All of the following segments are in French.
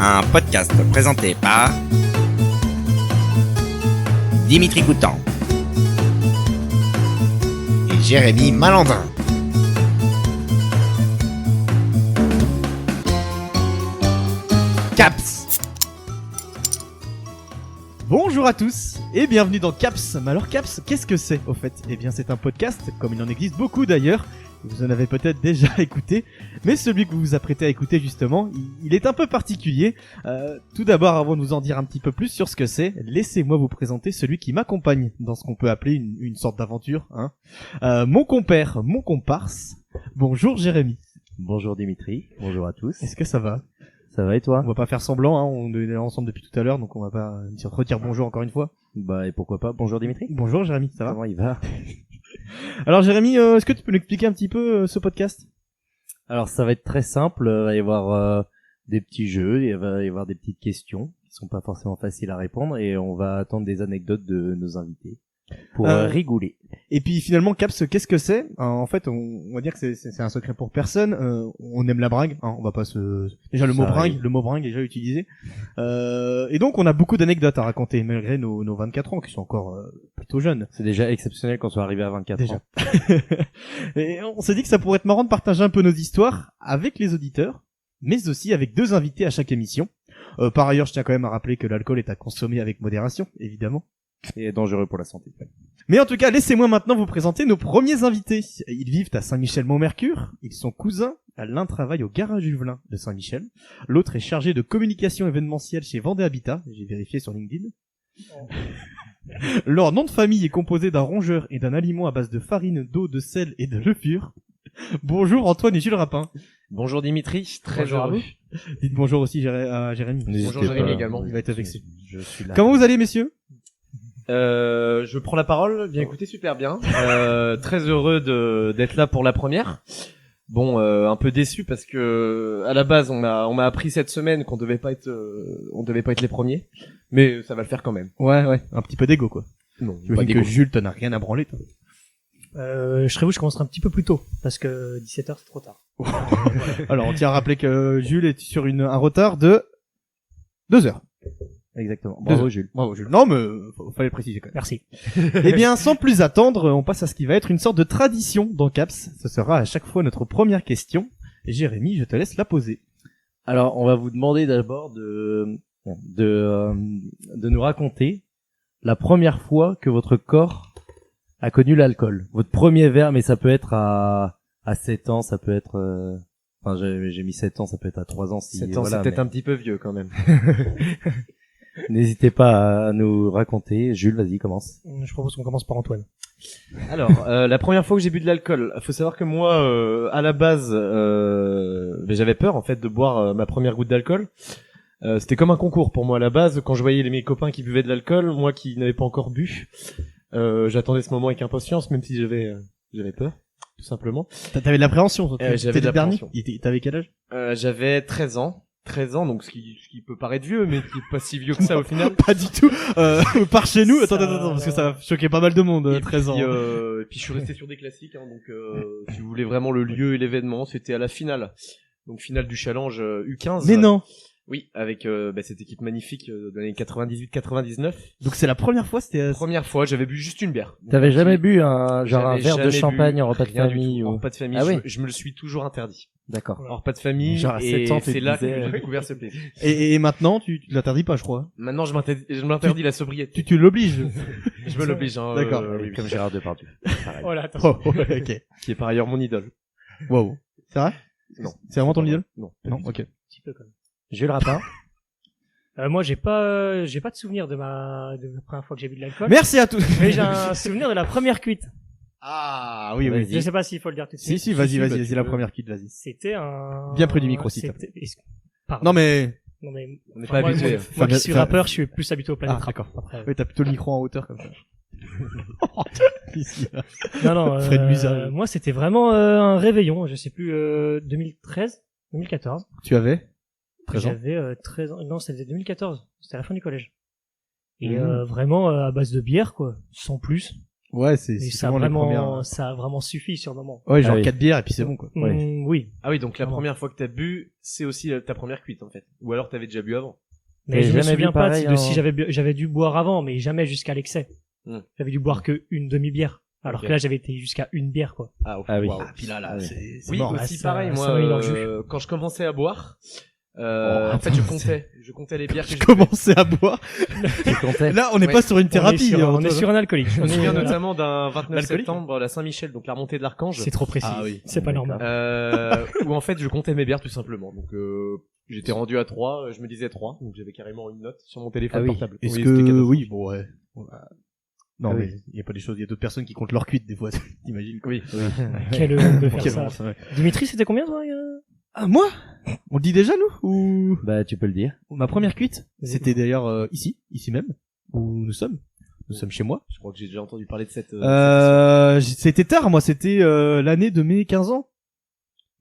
un podcast présenté par Dimitri Coutan et Jérémy Malandrin. Caps. Bonjour à tous et bienvenue dans Caps. Mais alors Caps, qu'est-ce que c'est au fait ? Eh bien c'est un podcast, comme il en existe beaucoup d'ailleurs, vous en avez peut-être déjà écouté, mais celui que vous vous apprêtez à écouter justement, il est un peu particulier. Tout d'abord, avant de vous en dire un petit peu plus sur ce que c'est, laissez-moi vous présenter celui qui m'accompagne dans ce qu'on peut appeler une sorte d'aventure. Mon compère, mon comparse, bonjour Jérémy. Bonjour Dimitri, bonjour à tous. Est-ce que ça va ? Ça va et toi ? On va pas faire semblant, on est ensemble depuis tout à l'heure, donc on va pas se redire bonjour encore une fois. Bah et pourquoi pas, bonjour Dimitri. Bonjour Jérémy, ça va ? Comment il va ? Alors Jérémy, est-ce que tu peux nous expliquer un petit peu ce podcast ? Alors ça va être très simple, il va y avoir des petits jeux, il va y avoir des petites questions qui sont pas forcément faciles à répondre et on va attendre des anecdotes de nos invités pour rigoler. Et puis finalement Caps, qu'est-ce que c'est ? En fait, on va dire que c'est un secret pour personne. On aime la bringue, on va pas se déjà le mot bringue est déjà utilisé. Et donc on a beaucoup d'anecdotes à raconter malgré nos 24 ans qui sont encore plutôt jeunes. C'est déjà exceptionnel qu'on soit arrivé à 24 déjà. ans. Et on s'est dit que ça pourrait être marrant de partager un peu nos histoires avec les auditeurs, mais aussi avec deux invités à chaque émission. Par ailleurs, je tiens quand même à rappeler que l'alcool est à consommer avec modération, évidemment. Et dangereux pour la santé. Mais en tout cas, laissez-moi maintenant vous présenter nos premiers invités. Ils vivent à Saint-Michel-Mont-Mercure. Ils sont cousins. L'un travaille au garage Juvelin de Saint-Michel. L'autre est chargé de communication événementielle chez Vendée Habitat. J'ai vérifié sur LinkedIn. Leur nom de famille est composé d'un rongeur et d'un aliment à base de farine, d'eau, de sel et de levure. Bonjour Antoine et Jules Rapin. Bonjour Dimitri, très Bonjour heureux. Dites bonjour aussi à Jérémy. Bonjour Jérémy également. Il va être vexé. Je suis là. Comment vous allez messieurs ? Je prends la parole. Bien écoutez, super bien. Très heureux d'être là pour la première. Bon, un peu déçu parce que à la base on m'a appris cette semaine qu'on devait pas être les premiers, mais ça va le faire quand même. Ouais, un petit peu d'égo quoi. Non, Tu veux dire que Jules t'en as rien à branler toi. Je serais vous, je commencerai un petit peu plus tôt parce que 17h c'est trop tard. Alors on tient à rappeler que Jules est sur un retard de 2 heures. Exactement. Bravo Jules. Bravo Jules. Non mais fallait préciser quand même. Merci. Eh bien sans plus attendre, on passe à ce qui va être une sorte de tradition dans Caps. Ce sera à chaque fois notre première question. Et Jérémy, je te laisse la poser. Alors on va vous demander d'abord de nous raconter la première fois que votre corps a connu l'alcool. Votre premier verre, mais ça peut être à 7 ans, ça peut être enfin j'ai mis 7 ans, ça peut être à 3 ans si 7 ans, voilà, c'est peut-être un petit peu vieux quand même. N'hésitez pas à nous raconter. Jules, vas-y, commence. Je propose qu'on commence par Antoine. Alors, la première fois que j'ai bu de l'alcool, faut savoir que moi, à la base, j'avais peur en fait de boire ma première goutte d'alcool. C'était comme un concours pour moi à la base. Quand je voyais mes copains qui buvaient de l'alcool, moi qui n'avais pas encore bu, j'attendais ce moment avec impatience, même si j'avais peur, tout simplement. T'avais de l'appréhension. J'avais de l'appréhension. T'avais quel âge ? J'avais 13 ans. 13 ans, donc ce qui peut paraître vieux, mais qui est pas si vieux que ça au final. Pas du tout. Par chez nous. Attends, parce que ça a choqué pas mal de monde. 13 ans. Et puis je suis resté sur des classiques, donc si vous voulez vraiment le lieu et l'événement, c'était à la finale. Donc finale du challenge U15. Mais non. Oui, avec cette équipe magnifique de l'année 98-99. Donc c'est la première fois, c'était Première fois, j'avais bu juste une bière. T'avais jamais bu un verre de jamais champagne bu en repas de rien du famille tout. ou... En repas de famille, Ah oui. je me le suis toujours interdit. D'accord. En repas de famille, Genre à 7 et ans, tu c'est te là que disais- j'ai découvert ce plaisir. et maintenant, tu l'interdis pas, je crois. Maintenant, je m'interdis la sobriété. Tu l'obliges. Je me l'oblige, hein. D'accord. Oui, Comme Gérard Depardieu. Oh là, attention. Oh, ok. qui est par ailleurs mon idole. Wow. C'est vrai ? Non. C'est vraiment ton idole ? Non. Non. Ok. Un petit peu quand même. Jules Rapin. Moi j'ai pas de souvenir de la première fois que j'ai bu de l'alcool. Merci à tous. Mais j'ai un souvenir de la première cuite. Ah oui, Vas-y. oui. Je sais pas s'il faut le dire tout de suite. Si, vas-y, bah, vas-y, tu la peux. première kit, vas-y. C'était un... Bien près du micro, s'il te Pardon. Non mais. Non mais... On n'est Enfin, pas habitué. Moi qui suis Enfin, rappeur, je suis plus habitué au planète Ah, rap. d'accord. Après, Oui, t'as plutôt le micro en hauteur comme ça. Ici, là. Non, Frais de l'usage. moi c'était vraiment un réveillon, je sais plus, 2013, 2014. Tu avais 13 ans. J'avais 13 ans. Non, c'était 2014. C'était à la fin du collège. Et Mmh. vraiment à base de bière, quoi. Sans plus. Ouais, c'est Et ça souvent les premières. ça a vraiment suffi sur le moment. Ouais, genre Ah oui. 4 bières et puis c'est bon quoi. Ouais. Oui. Ah oui, donc la Vraiment. première fois que t'as bu, c'est aussi ta première cuite en fait. Ou alors t'avais déjà bu avant. Mais T'as je me jamais souviens bu pas pareil de en- si j'avais dû boire avant, mais jamais jusqu'à l'excès. J'avais dû boire que une demi-bière. Alors Ok. que là, j'avais été jusqu'à une bière, quoi. Ah, Ah oui. waouh. Ah, puis là, Ah oui. c'est Oui, mort. aussi ça- pareil, ça moi, m'a mis dans le jus. quand je commençais à boire, Oh, en fait, je comptais les bières que Je je commençais à boire. Tu comptais. Là, on n'est Ouais. pas sur une thérapie. On est sur un alcoolique. Je me souviens Voilà. notamment d'un 29 L'alcoolique. septembre, la Saint-Michel, donc la remontée de l'Archange, C'est trop précis. Ah oui. C'est pas normal. où en fait je comptais mes bières tout simplement. Donc j'étais rendu à 3, je me disais 3, donc j'avais carrément une note sur mon téléphone Ah oui. portable. Est-ce Oui, que c'était catastrophique. oui, bon ouais. Non Ah mais oui. il y a pas des choses, il y a d'autres personnes qui comptent leur cuite des fois, t'imagines quoi. Oui. Quel honte de faire Quel ça. bon, ça, ouais. Dimitri, c'était combien, toi Ah moi On le dit déjà nous ou Bah, tu peux le dire. ma première cuite, c'était d'ailleurs ici même où nous sommes. Nous sommes chez moi. Je crois que j'ai déjà entendu parler de cette. C'était tard, moi, c'était l'année de mes 15 ans.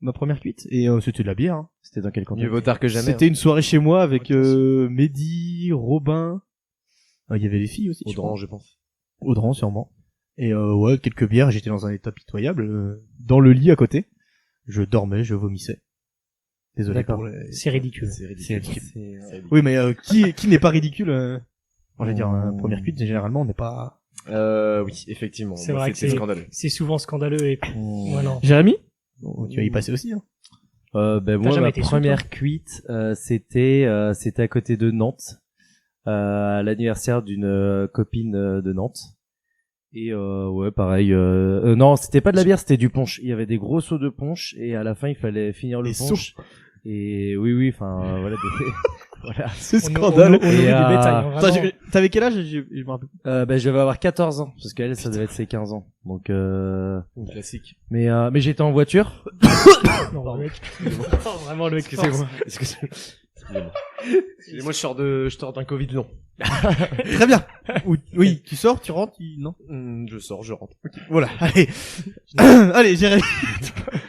Ma première cuite et c'était de la bière. Hein. C'était dans quel Mieux contexte? vaut tard que jamais. C'était une soirée chez moi avec Ouais, Mehdi, Robin. Il y avait les filles aussi. je Audran, crois. je pense. Audran sûrement. Et ouais, quelques bières, j'étais dans un état pitoyable, dans le lit à côté. Je dormais, je vomissais. Désolé D'accord. pour les... C'est ridicule. C'est ridicule. C'est- Oui, mais qui n'est pas ridicule On va dire, première cuite, généralement, on n'est pas... Oui, effectivement. C'est Moi, vrai que c'était c'est- scandaleux. C'est souvent scandaleux et puis, voilà. Jérémy Tu vas y passer aussi, hein. Ben moi, jamais ma été sous, première cuite, c'était à côté de Nantes, à l'anniversaire d'une copine de Nantes. Et ouais, pareil. Non, c'était pas de la bière, c'était du punch. Il y avait des gros seaux de punch et à la fin, il fallait finir le Les punch. Et oui, enfin voilà. Voilà. C'est On scandaleux. oublie du Et, détail. hein, Attends, vraiment. t'avais quel âge je me rappelle. Ben je vais avoir 14 ans parce qu'elle, ça devait être ses 15 ans. Donc Classique. mais j'étais en voiture. Non, le mec. Vraiment, le mec. Excusez-moi. Excusez-moi. Excusez-moi, je sors d'un Covid long. Très bien. Oui, tu sors, tu rentres, non. Je sors, je rentre. Voilà, allez. Allez, Jérémy.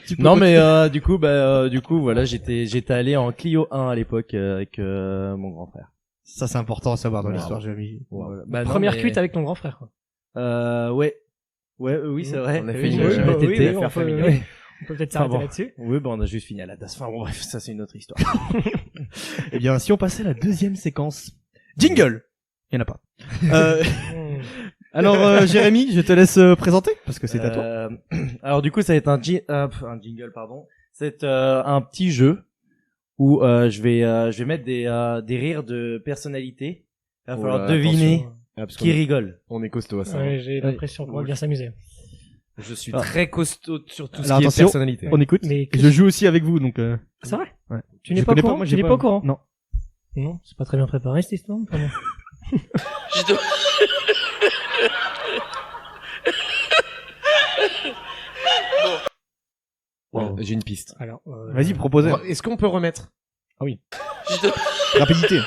Tu peux Non continuer. mais du coup voilà, j'étais allé en Clio 1 à l'époque avec mon grand frère. Ça, c'est important à savoir dans Voilà. l'histoire, Jérémy. Voilà. Bah, non, Première mais- cuite avec ton grand frère. quoi. Ouais. Oui, c'est vrai. On a Oui, fait une j'ai jamais oui, été oui, affaire on peut- familiale. oui. On peut peut-être Ah s'arrêter bon. là-dessus. Oui, on a juste fini à la DAS. Enfin bon, bref, ça c'est une autre histoire. Eh bien, si on passait à la deuxième séquence. Jingle! Il y en a pas. Hmm. Alors, Jérémy, je te laisse présenter, parce que c'est à toi. Alors du coup, ça va être un jingle, pardon. C'est un petit jeu où je vais mettre des rires de personnalité. Il va Oh falloir là, deviner Parce qui rigole. on est costaud à ça. Ouais, j'ai l'impression qu'on va bien s'amuser. Je suis Ah. très costaud sur tout ce Alors, qui est attention, personnalité. On écoute. Mais Et je joue aussi avec vous, donc... c'est vrai. Ouais. Tu n'es Je pas au connais courant. moi, Tu j'ai n'es pas au courant. Non. Non, c'est pas très bien préparé cette histoire. Pardon. Bon, j'ai une piste. Alors, Vas-y, proposez. Est-ce qu'on peut remettre Rapidité.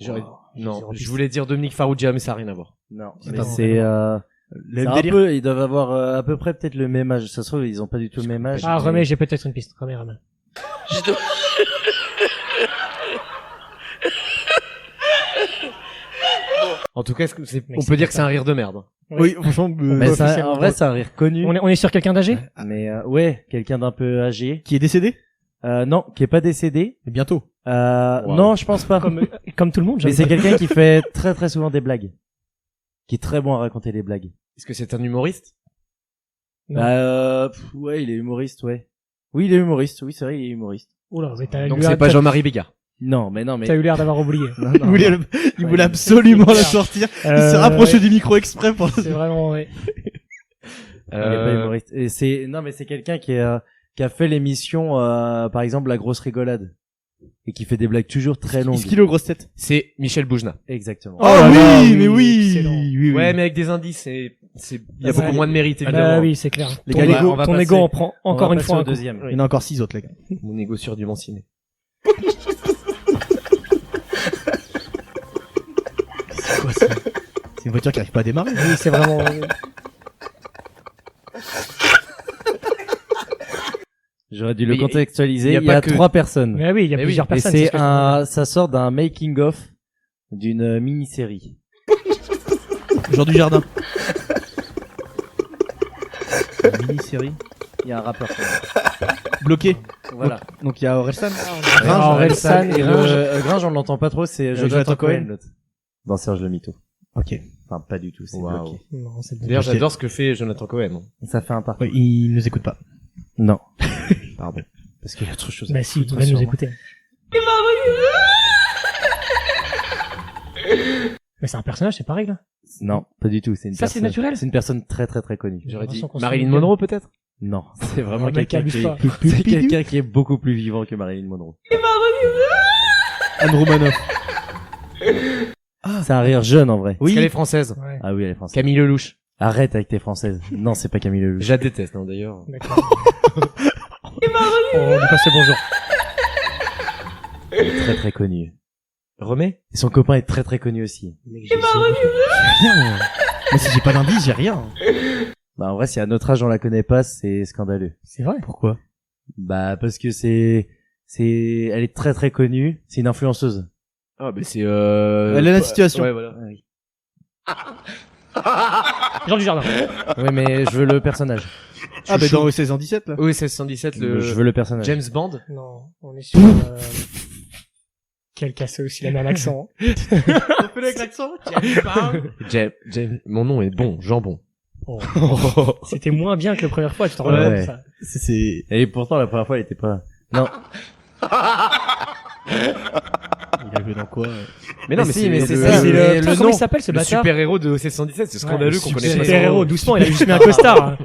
J'aurais- Non, zéro je piste. voulais dire Dominique Farrugia, mais ça n'a rien à voir. Non, C'est mais pas c'est Le c'est un délire. peu, ils doivent avoir à peu près peut-être le même âge. Ça se trouve, ils ont pas du tout le même âge. Ah, mais- remets, j'ai peut-être une piste. Remets. En tout cas, Mec, on c'est peut dire pas que c'est un rire de merde. Oui, franchement, Mais ça, officiellement. en vrai, c'est un rire connu. On est sur quelqu'un d'âgé? Mais ouais, quelqu'un d'un peu âgé. qui est décédé? Non, qui est pas décédé. Mais bientôt. Wow. Non, je pense pas. Comme tout le monde, Mais j'avais c'est pas- quelqu'un qui fait très très souvent des blagues. Qui est très bon à raconter des blagues. Est-ce que c'est un humoriste? Non. Ouais, il est humoriste, ouais. Oui, il est humoriste. Oui, c'est vrai, il est humoriste. Oula, mais t'as Donc eu c'est l'air- pas Jean-Marie Bigard. Non, mais T'as eu l'air d'avoir oublié. Non, Il voulait, il voulait absolument la sortir. Il s'est rapproché ouais. du micro exprès pour... C'est vraiment, ouais. Il est pas humoriste. Et c'est non, mais c'est quelqu'un qui a fait l'émission, par exemple, La Grosse Rigolade, et qui fait des blagues toujours très longues. Skilo grosse tête. C'est Michel Boujna. Exactement. Oh, là oui, là, oui, mais oui, excellent. oui. Ouais, mais avec des indices, il y a Ça, beaucoup moins de mérite, évidemment. Bah oui, c'est clair. Les Ton gars, ego, on va ton passer- ego en prend On encore va une passer fois au un coup. deuxième. Il y en a encore 6 autres, les gars. Mon égo surdimensionné. C'est quoi ça? C'est une voiture qui arrive pas à démarrer. Oui, c'est vraiment. J'aurais dû le Mais contextualiser. il y a Il y pas a que- 3 personnes. Mais oui, il y a Mais plusieurs Et personnes. c'est ce que je- ça sort d'un making of d'une mini-série. Jean du Jardin. Une mini-série. Il y a un rappeur. Bloqué. Voilà. Donc il y a Orelsan. Orelsan et Gringe. Gringe, on l'entend pas trop, c'est Jonathan Jonathan Cohen. Cohen, l'autre. Dans Serge le Mytho. Ok. Enfin, pas du tout, c'est Waouh. bloqué. Non, c'est D'ailleurs, Ok. j'adore ce que fait Jonathan Cohen. Ça fait un parcours. Ouais, il nous écoute pas. Non. Pardon. Parce qu'il y a autre chose à Bah si, il foutre, va nous sûrement. écouter. Mais c'est un personnage, c'est pareil là. Non, pas du tout. C'est une Ça, c'est personne- naturel. C'est une personne très très très connue. J'aurais dit l'impression qu'on se Marilyn fout de Monroe peut-être. Non, c'est vraiment Le mec quelqu'un abuse qui pas. est... C'est quelqu'un qui est beaucoup plus vivant que Marilyn Monroe. Anne Romanoff. C'est un rire jeune en vrai. Est-ce qu'elle est française. Ouais, Ah oui, elle est française. Camille Lelouch. Arrête avec tes françaises. Non, c'est pas Camille Lelouch. Je la déteste hein, d'ailleurs. d'accord. On lui passe le bonjour. Elle est très très connue. Remets. Et son copain est très très connu aussi. Rien, moi. Mais si j'ai pas d'indice, j'ai rien. Bah en vrai, si à notre âge on la connaît pas, c'est scandaleux. C'est vrai. Pourquoi? Bah parce que elle est très très connue. C'est une influenceuse. Ah bah c'est Elle est la situation. Ouais voilà. Jean du Jardin. Oui, mais je veux le personnage. Ah, bah dans OSS 117, là. Oui, c'est 117 le Je veux le personnage. James Bond. Non, on est sur. Quel cassé aussi, il a mis un accent. Fais-le avec l'accent. James. Mon nom est bon, jambon. Oh. C'était moins bien que la première fois, tu t'en rends Ouais. compte de ça. C'est... Et pourtant la première fois, elle était pas. Non. Il a joué dans quoi? Mais non, Mais mais si, c'est mais le, c'est le- ça, le- mais Putain, le comment nom. il s'appelle ce le bâtard? super-héros de OC117, c'est scandaleux Ouais, qu'on connaisse pas super son héros, nom. doucement, il a juste mis un costard.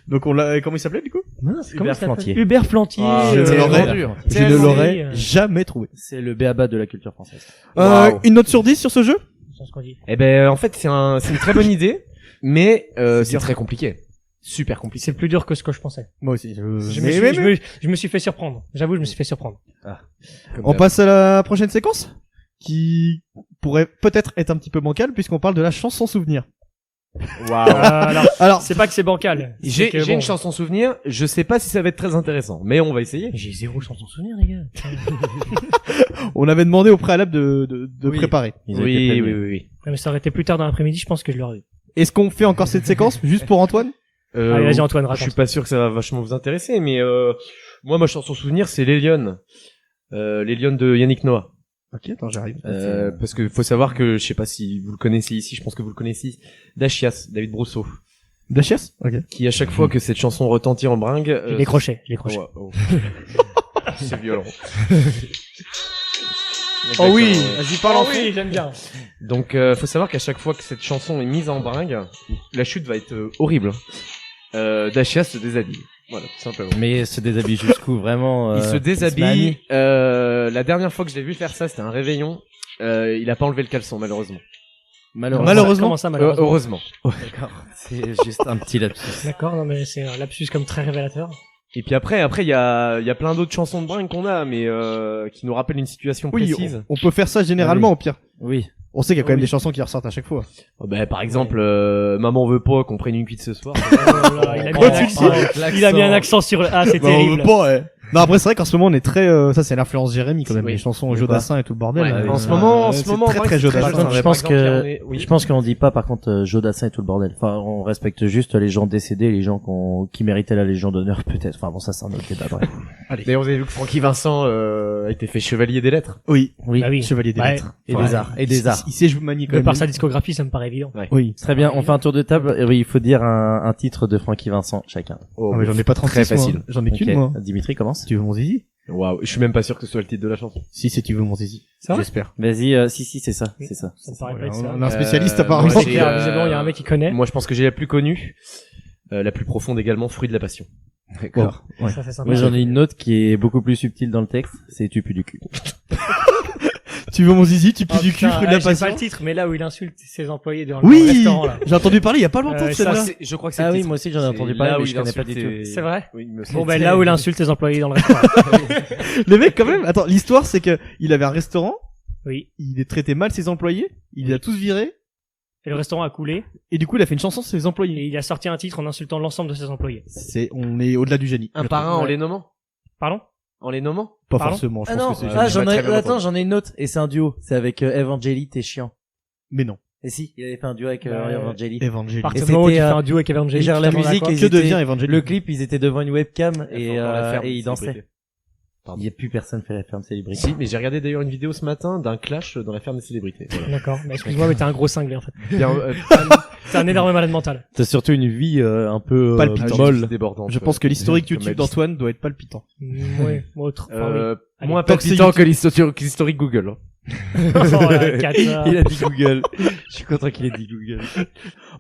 Donc on l'a, comment il s'appelait, du coup? Comment Hubert il s'appelle Plantier. Hubert Plantier. Ah, je c'est l'aurais- vraiment Je C'est ne assez, l'aurais euh, jamais trouvé. C'est le béaba de la culture française. Waouh. Une note sur 10 sur ce jeu? C'est ce qu'on dit. Eh ben, en fait, c'est une très bonne idée, mais c'est dur. très compliqué. Super compliqué. C'est plus dur que ce que je pensais. Moi aussi. Je me suis fait surprendre. J'avoue, je me suis fait surprendre. On passe à la prochaine séquence qui pourrait peut-être être un petit peu bancale puisqu'on parle de la chanson souvenir. Waouh. Alors, C'est pas que c'est bancal. J'ai C'est que bon, une chanson souvenir, je sais pas si ça va être très intéressant, mais on va essayer. J'ai zéro chanson souvenir, les gars. on avait demandé au préalable de Oui. préparer. Ils ont été prévenus. oui. Ouais, mais ça aurait été plus tard dans l'après-midi, je pense que je l'aurais eu. Est-ce qu'on fait encore cette séquence juste pour Antoine? Allez, vas-y, Antoine, Je suis raconte. pas sûr que ça va vachement vous intéresser, mais moi, ma chanson souvenir, c'est Les Lionnes. Les Lionnes de Yannick Noah. Ok, attends, j'arrive. Parce que faut savoir que, je sais pas si vous le connaissez ici, je pense que vous le connaissez, Dachias, David Brousseau, Dachias? Ok. qui à chaque fois que cette chanson retentit en bringue... Je l'ai croché, je l'ai croché. ouais, oh. C'est violent. Oh oui, Exactement. vas-y, parle en oui, j'aime bien. Donc, faut savoir qu'à chaque fois que cette chanson est mise en bringue, la chute va être horrible. Dachias se déshabille. Voilà, tout simplement. Mais se déshabille jusqu'où vraiment Il se met déshabille. ami. La dernière fois que je l'ai vu faire ça, c'était un réveillon. Il a pas enlevé le caleçon, malheureusement. Malheureusement. Comment ça, malheureusement? Heureusement. D'accord. C'est juste un petit lapsus. D'accord, non, mais c'est un lapsus comme très révélateur. Et puis après, il y a plein d'autres chansons de bringue qu'on a, mais qui nous rappellent une situation Oui, précise. on peut faire ça généralement au pire. Oui. On sait qu'il y a quand même Oui. des chansons qui ressortent à chaque fois. Oh, bah, par exemple, Maman veut pas qu'on prenne une cuite ce soir. Oh là, il a mis un accent. Il a mis un accent sur le... Ah, c'est terrible. Non, après, c'est vrai qu'en ce moment, on est très, ça, c'est l'influence Jérémy, quand même, Oui. les chansons Jodassin et tout le bordel. Ouais, Euh, en ce moment, c'est en très, vrai, très c'est Jodassin. Par contre, je Par pense exemple, que on est- oui. je pense qu'on dit pas par contre Jodassin et tout le bordel. Enfin, on respecte juste les gens décédés, les gens qui méritaient la Légion d'honneur peut-être. Enfin bon, ça c'est un autre débat. Bref. D'ailleurs, vous avez vu que Francky Vincent a été fait chevalier des lettres. Oui. Oui. Bah oui. Chevalier des Ouais. lettres. Et Ouais. des arts. Et des arts. Il sait jouer manier quand De même. par sa discographie, ça me paraît évident. Oui. Très bien. On fait un tour de table. Et oui, il faut dire un titre de Francky Vincent chacun. Oh, Ah, mais j'en ai pas 36, très facile. moi. J'en ai qu'une, Ok. moi. Dimitri commence. Tu veux mon zizi? Waouh, je suis même pas sûr que ce soit le titre de la chanson. Si, c'est tu veux mon zizi. C'est vrai? J'espère. Vas-y. Si c'est ça. Oui. C'est ça. Ça me paraît pas Ouais, être ça. on a un spécialiste Euh, apparemment. moi, C'est clair, visiblement, il y a un mec qui connaît. Moi, je pense que j'ai la plus connue, la plus profonde également, Fruit de la passion. D'accord. Ouais. Ça, c'est sympa. Moi j'en ai une autre qui est beaucoup plus subtile dans le texte. C'est tu pues du cul. Tu veux mon zizi, tu pues Oh, du cul, putain, fruit de la j'ai pas passion. le titre, mais là où il insulte ses employés dans Oui! le restaurant, là. J'ai entendu parler il y a pas longtemps de ça, celle-là. Je crois que c'est Ah le oui, titre. moi aussi j'en ai entendu C'est parler, là mais où je il connais pas du insultait- tout. C'est vrai? Oui, il me Bon, semble. ben, là où il insulte ses employés dans le restaurant. Le mec, quand même, attends, l'histoire, c'est que il avait un restaurant, Oui. il est traité mal ses employés, il les a tous virés, Et le restaurant a coulé. et du coup, il a fait une chanson sur ses Et employés. il a sorti un titre en insultant l'ensemble de ses employés. On est au-delà du génie. Un par un en les nommant. Pardon? En les nommant? Pas Pardon forcément, je Ah pense non, que c'est ah, jamais. j'en ai une autre, et c'est un duo. C'est avec Evangeli, t'es chiant. Mais non. Et si, il avait fait un duo avec Ouais. Evangeli. Evangélie. Partir Et du moment où tu c'était, fais un duo avec Evangeli. Et genre la totalement musique, d'accord. ils Que étaient- devient Evangélie? le clip, ils étaient devant une webcam et, Enfin, dans la ferme et ils des dansaient. célébrités. Il y a plus personne fait la ferme célébrité. Si, mais j'ai regardé d'ailleurs une vidéo ce matin d'un clash dans la ferme des célébrités. Voilà. D'accord. Mais excuse-moi, mais t'es un gros cinglé, en fait. Bien, T'es un énorme malade mental. T'as surtout une vie un peu Palpitante. molle. débordante. Je pense que l'historique comme YouTube elle. d'Antoine doit être palpitant. Ouais, autre. Enfin, oui. Allez. Moins Tant que c'est palpitant que l'historique Google. Hein. Oh, la cata. Il a dit Google. Je suis content qu'il ait dit Google.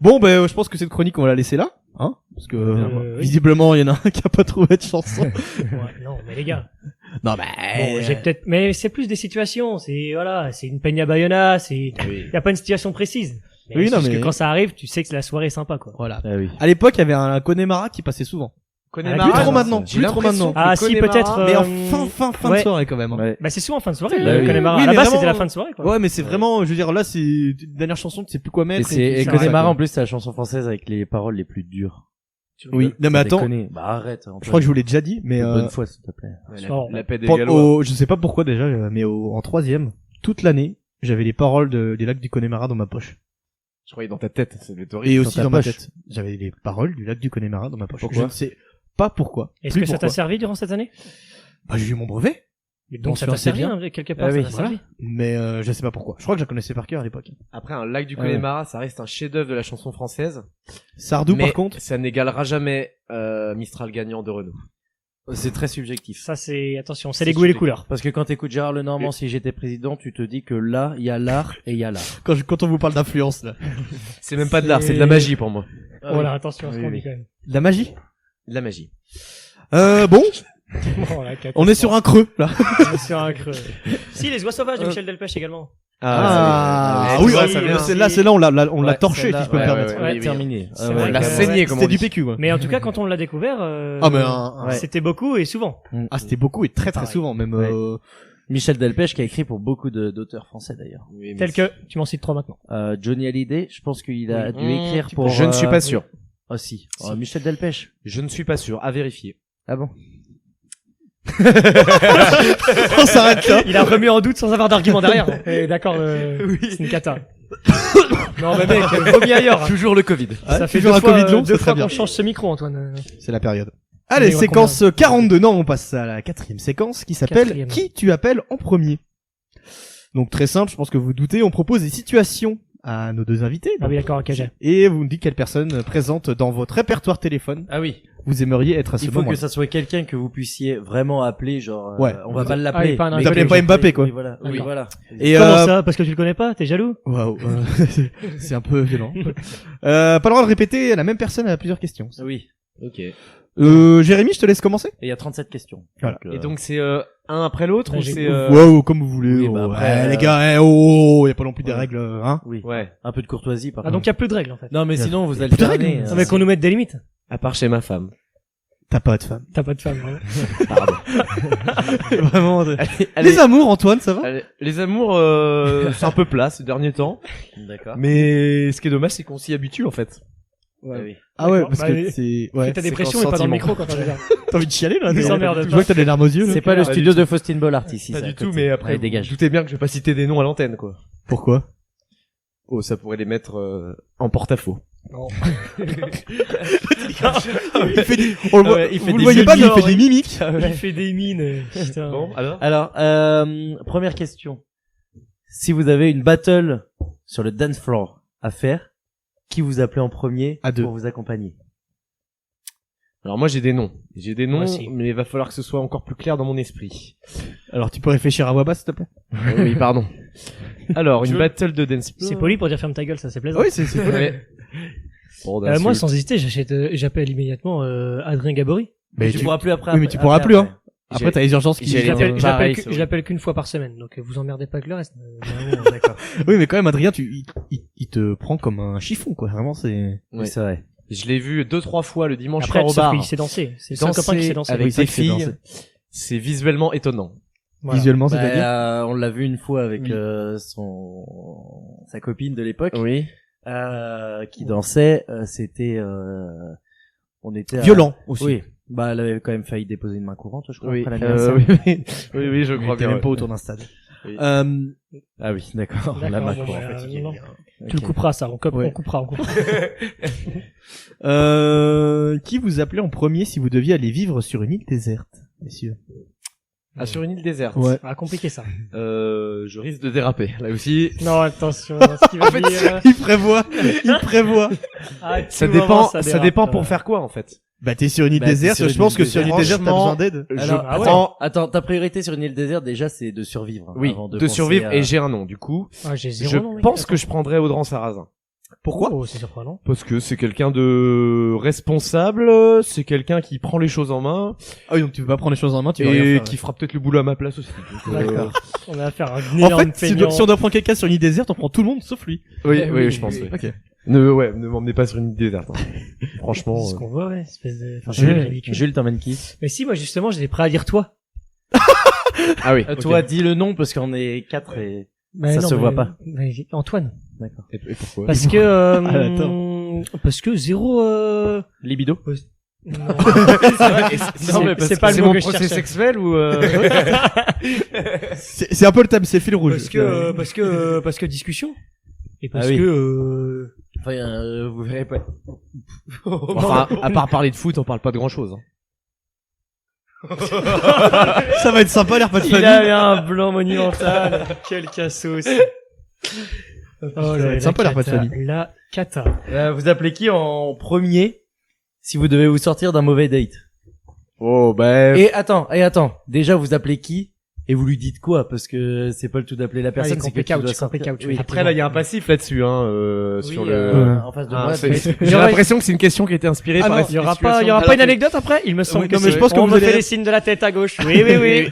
Bon, ben, je pense que cette chronique, on va la laisser là, hein, parce que oui. visiblement, il y en a un qui a pas trouvé de chanson. Ouais, non, mais les gars. Non, bah, Bon, j'ai peut-être, mais c'est plus des situations. C'est, voilà, c'est une Peña Bayona, c'est, y a pas une situation précise. Mais Oui, c'est non, juste mais- que quand ça arrive, tu sais que la soirée est sympa, quoi. voilà. Ah oui. À l'époque, il y avait un Connemara qui passait souvent. Connemara, Plus trop non, maintenant, J'ai plus trop l'impression maintenant. que Ah, si, Connemara- peut-être, Mais en fin de ouais. soirée quand même. Hein. Ouais. Bah, c'est souvent en fin de soirée, Bah le oui. Connemara. Oui, À la mais base, vraiment- c'était la fin de soirée, quoi. Ouais, mais c'est vraiment, je veux dire, là, c'est une dernière chanson, tu sais plus quoi Et mettre. c'est, et c'est Connemara, vrai, en plus, c'est la chanson française avec les paroles les plus dures. Oui, non, mais Sans attends, déconner. Bah, arrête. je crois que je vous l'ai déjà dit, mais Bonne foi, s'il te plaît. Ouais, Oh. la paix des Pen- Gallois. je sais pas pourquoi déjà, mais en troisième, toute l'année, j'avais les paroles des lacs du Connemara dans ma poche. Je croyais dans ta tête, ça devait être horrible. Et Dans aussi ta dans ma poche. tête. J'avais les paroles du lac du Connemara dans ma poche. Pourquoi Je ne sais pas pourquoi. Est-ce Plus que ça t'a pourquoi. servi durant cette année? Bah, j'ai eu mon brevet, Et donc, ça Attention, t'a c'est servi, bien. hein, quelque part, Ah oui, ça t'a voilà. servi. Mais je sais pas pourquoi. Je crois que je la connaissais par cœur à l'époque. Après, un lac du Ah ouais. Connemara, ça reste un chef-d'œuvre de la chanson française. Sardou, mais par contre, ça n'égalera jamais Mistral gagnant de Renault. C'est très subjectif. Ça, c'est, attention, c'est C'est les goûts et les subjectif. couleurs. Parce que quand t'écoutes Gérard Lenormand, si j'étais président, tu te dis que là, il y a l'art et il y a l'art. quand on vous parle d'influence, là. C'est même pas de l'art, c'est de la magie pour moi. Voilà, attention à ce Oui, qu'on oui. dit quand même. De la magie? De la magie. Bon, Oh, la cata. on est sur un creux, là. On est sur un creux. Si, les oies sauvages de Michel Delpech également. Ah, oui, oui, ça oui, vient. celle-là, on l'a Ouais, torché, celle-là, si je peux me ouais, permettre. ouais, Ouais, terminé. C'est Ah vrai ouais. que- La saignée, comme on C'était du dit. PQ, ouais. Mais en tout cas, quand on l'a découvert, Ah, mais Ouais. c'était beaucoup et souvent. ah, c'était beaucoup et très Pareil. souvent, même, Ouais. Michel Delpech qui a écrit pour beaucoup d'auteurs français d'ailleurs. Oui, mais Tel que, tu m'en cites trois maintenant. Johnny Hallyday, je pense qu'il a dû Mmh, écrire pour. Je ne suis pas sûr. Ah si. Si. Michel Delpech. Je ne suis pas sûr. À vérifier. Ah bon. on s'arrête là. Il a remis en doute sans avoir d'argument derrière. Et d'accord, c'est une cata. Non, mais mec, remis ailleurs. Toujours le Covid. Ça fait toujours deux un fois, Covid long, deux c'est fois très bien. qu'on change ce micro, Antoine. C'est la période. Allez, On est à séquence 42. Non, on passe à la quatrième séquence qui s'appelle Quatrième. Qui tu appelles en premier. Donc très simple, je pense que vous vous doutez, on propose des situations à nos deux invités. Ah oui, d'accord, ok, j'ai. Et vous me dites quelle personne présente dans votre répertoire téléphone Ah oui. vous aimeriez être à ce Il faut moment. que ça soit quelqu'un que vous puissiez vraiment appeler, genre. Ouais. On va pas Ah, l'appeler. et pas un mais Vous inconnu. appelez pas Mbappé, quoi. Oui, voilà. Oui, D'accord. voilà. Et Comment ça? Parce que tu le connais pas? T'es jaloux? waouh, c'est un peu violent. Pas le droit de répéter la même personne à plusieurs questions. Oui. Ok. Et Jérémy, je te laisse commencer. Et il y a 37 questions. Voilà. donc c'est un après l'autre Ouais, ou j'ai- c'est Waouh, comme vous voulez. oui, oh. bah après, les gars, y a pas non plus des ouais. règles, hein. Oui. ouais. Un peu de courtoisie par Ah, donc il y a plus de règles, en fait. Non, mais sinon vous plus de alternez. règles. Non, mais qu'on nous mette des limites. À part chez ma femme. T'as pas de femme. T'as pas de femme, hein. Pardon. Vraiment. Allez, Les amours, Antoine, ça va? allez, les amours, c'est un peu plat ces derniers temps. D'accord. Mais ce qui est dommage, c'est qu'on s'y habitue en fait. Ah oui. Ah ouais, D'accord. parce Bah, que mais- c'est, Fais ouais. ta c'est dépression qu'en et pas dans le sentiment. micro quand on regarde. T'as envie de chialer, là? Nous emmerde Je pas. vois que t'as des larmes aux yeux, là. C'est pas le Pas studio du de Faustine Bollard ici. Pas ça, à du tout, côté. mais après, Allez, vous dégage. doutez bien que je vais pas citer des noms à l'antenne, quoi. Pourquoi? Oh, ça pourrait les mettre en porte-à-faux. Non. Il fait des, on le voit, Ouais, il fait vous des le voyez pas, mais il mimiques. fait des mimiques. Il fait des mines. Putain. Bon, alors Alors, première question. Si vous avez une battle sur le dance floor à faire, qui vous appelez en premier À deux. pour vous accompagner? Alors moi j'ai des noms. J'ai des noms, Moi aussi. mais il va falloir que ce soit encore plus clair dans mon esprit. Alors, tu peux réfléchir à voix basse, s'il te plaît? Oui, pardon. Alors, une battle de dance. C'est poli pour dire ferme ta gueule, ça c'est plaisant. Oui, c'est, Ouais. Bon, Moi, d'insultes. sans hésiter, j'appelle immédiatement Adrien Gabory. mais tu pourras plus après. oui, mais tu pourras plus, hein. après. Après, t'as les urgences qui J'allais viennent. dire- pareil, c'est Je vrai. l'appelle qu'une fois par semaine, donc vous emmerdez pas avec le reste. D'accord. Oui, mais quand même, Adrien, il te prend comme un chiffon, quoi. Vraiment, c'est... Ouais. Oui, c'est vrai. Je l'ai vu 2-3 fois le dimanche Après, soir au sauf bar. qu'il sait danser. C'est le seul Danser copain qui sait danser. avec Oui, c'est des vrai que c'est filles. dansé. C'est visuellement étonnant. Voilà. Visuellement, Bah, c'est-à-dire. on l'a vu une fois avec Oui. sa copine de l'époque Oui. qui dansait. C'était on était à- Violent, aussi. Oui, Bah, elle avait quand même failli déposer une main courante, je crois. Oui, après l'anniversaire. oui, je crois T'es bien. même pas autour d'un stade. Oui. Ah oui, d'accord. La D'accord, main bon, courante. bah, non. Ok. Tu le couperas, ça. On Ouais. coupera. Qui vous appelez en premier si vous deviez aller vivre sur une île déserte, messieurs? Ah, sur une île déserte. Ouais. Ah, compliqué, ça. Je risque de déraper. Là aussi. Non, attention, ce qu'il va dire. Il prévoit. Ah, Ça tu vas dépend, voir, ça dérape, dépend là. pour faire quoi, en fait. Bah, t'es sur une île Bah, t'es déserte, sur je une pense île que sur une île déserte. déserte, t'as besoin d'aide. Alors, ah ouais. Attends, ta priorité sur une île déserte, déjà, c'est de survivre. Oui, avant de penser survivre, à- et j'ai un nom, du coup. Ah, j'ai Je zéro nom, mec. pense Attends. que je prendrais Audran Sarrazin. Pourquoi? Oh, c'est surprenant. Parce que c'est quelqu'un de responsable, c'est quelqu'un qui prend les choses en main, Ah oui, donc tu veux pas prendre les choses en main, tu vas rien et faire. qui fera peut-être le boulot à ma place aussi. Donc, D'accord. On a affaire à un En énorme fait, feignant. si on doit prendre quelqu'un sur une île déserte, on prend tout le monde sauf lui. oui, oui, je pense, oui. oui. Ok. Ne m'emmenez pas sur une île déserte. Hein. Franchement. C'est ce qu'on voit, ouais. Espèce de... Enfin, c'est Jules, ridicule. Jules t'emmènes qui? Mais si, moi, justement, j'étais prêt à dire toi. Ah oui. Toi, dis le nom parce qu'on est 4 et Mais ça non, se mais- voit pas. mais Antoine. D'accord. Et pourquoi? Parce que, Ah, parce que zéro, Libido. non. Non, mais c'est pas le c'est mot mon que je procès cherchais. sexuel ou C'est un peu le thème, c'est fil rouge. Parce que discussion. Et parce Ah oui. que, Enfin, vous verrez pas. Enfin, à part parler de foot, on parle pas de grand chose. Ça va être sympa, l'air pas de il famille. avait un blanc monumental. Quel cassos. Oh va être sympa, l'air pas de famille. La cata. Vous appelez qui en premier si vous devez vous sortir d'un mauvais date? Oh, bah. Et attends. Déjà, vous appelez qui et vous lui dites quoi? Parce que c'est pas le tout d'appeler la personne, c'est que tu dois sortir. Oui. Après, là, il y a un passif là-dessus, hein, sur le. En face de Ah, moi. J'ai l'impression que c'est une question qui a été inspirée Ah par non, Il y aura pas une anecdote après? Il me semble oui, que non, mais si. je pense que on vous me allez- fait les signes de la tête à gauche. Oui, oui, oui.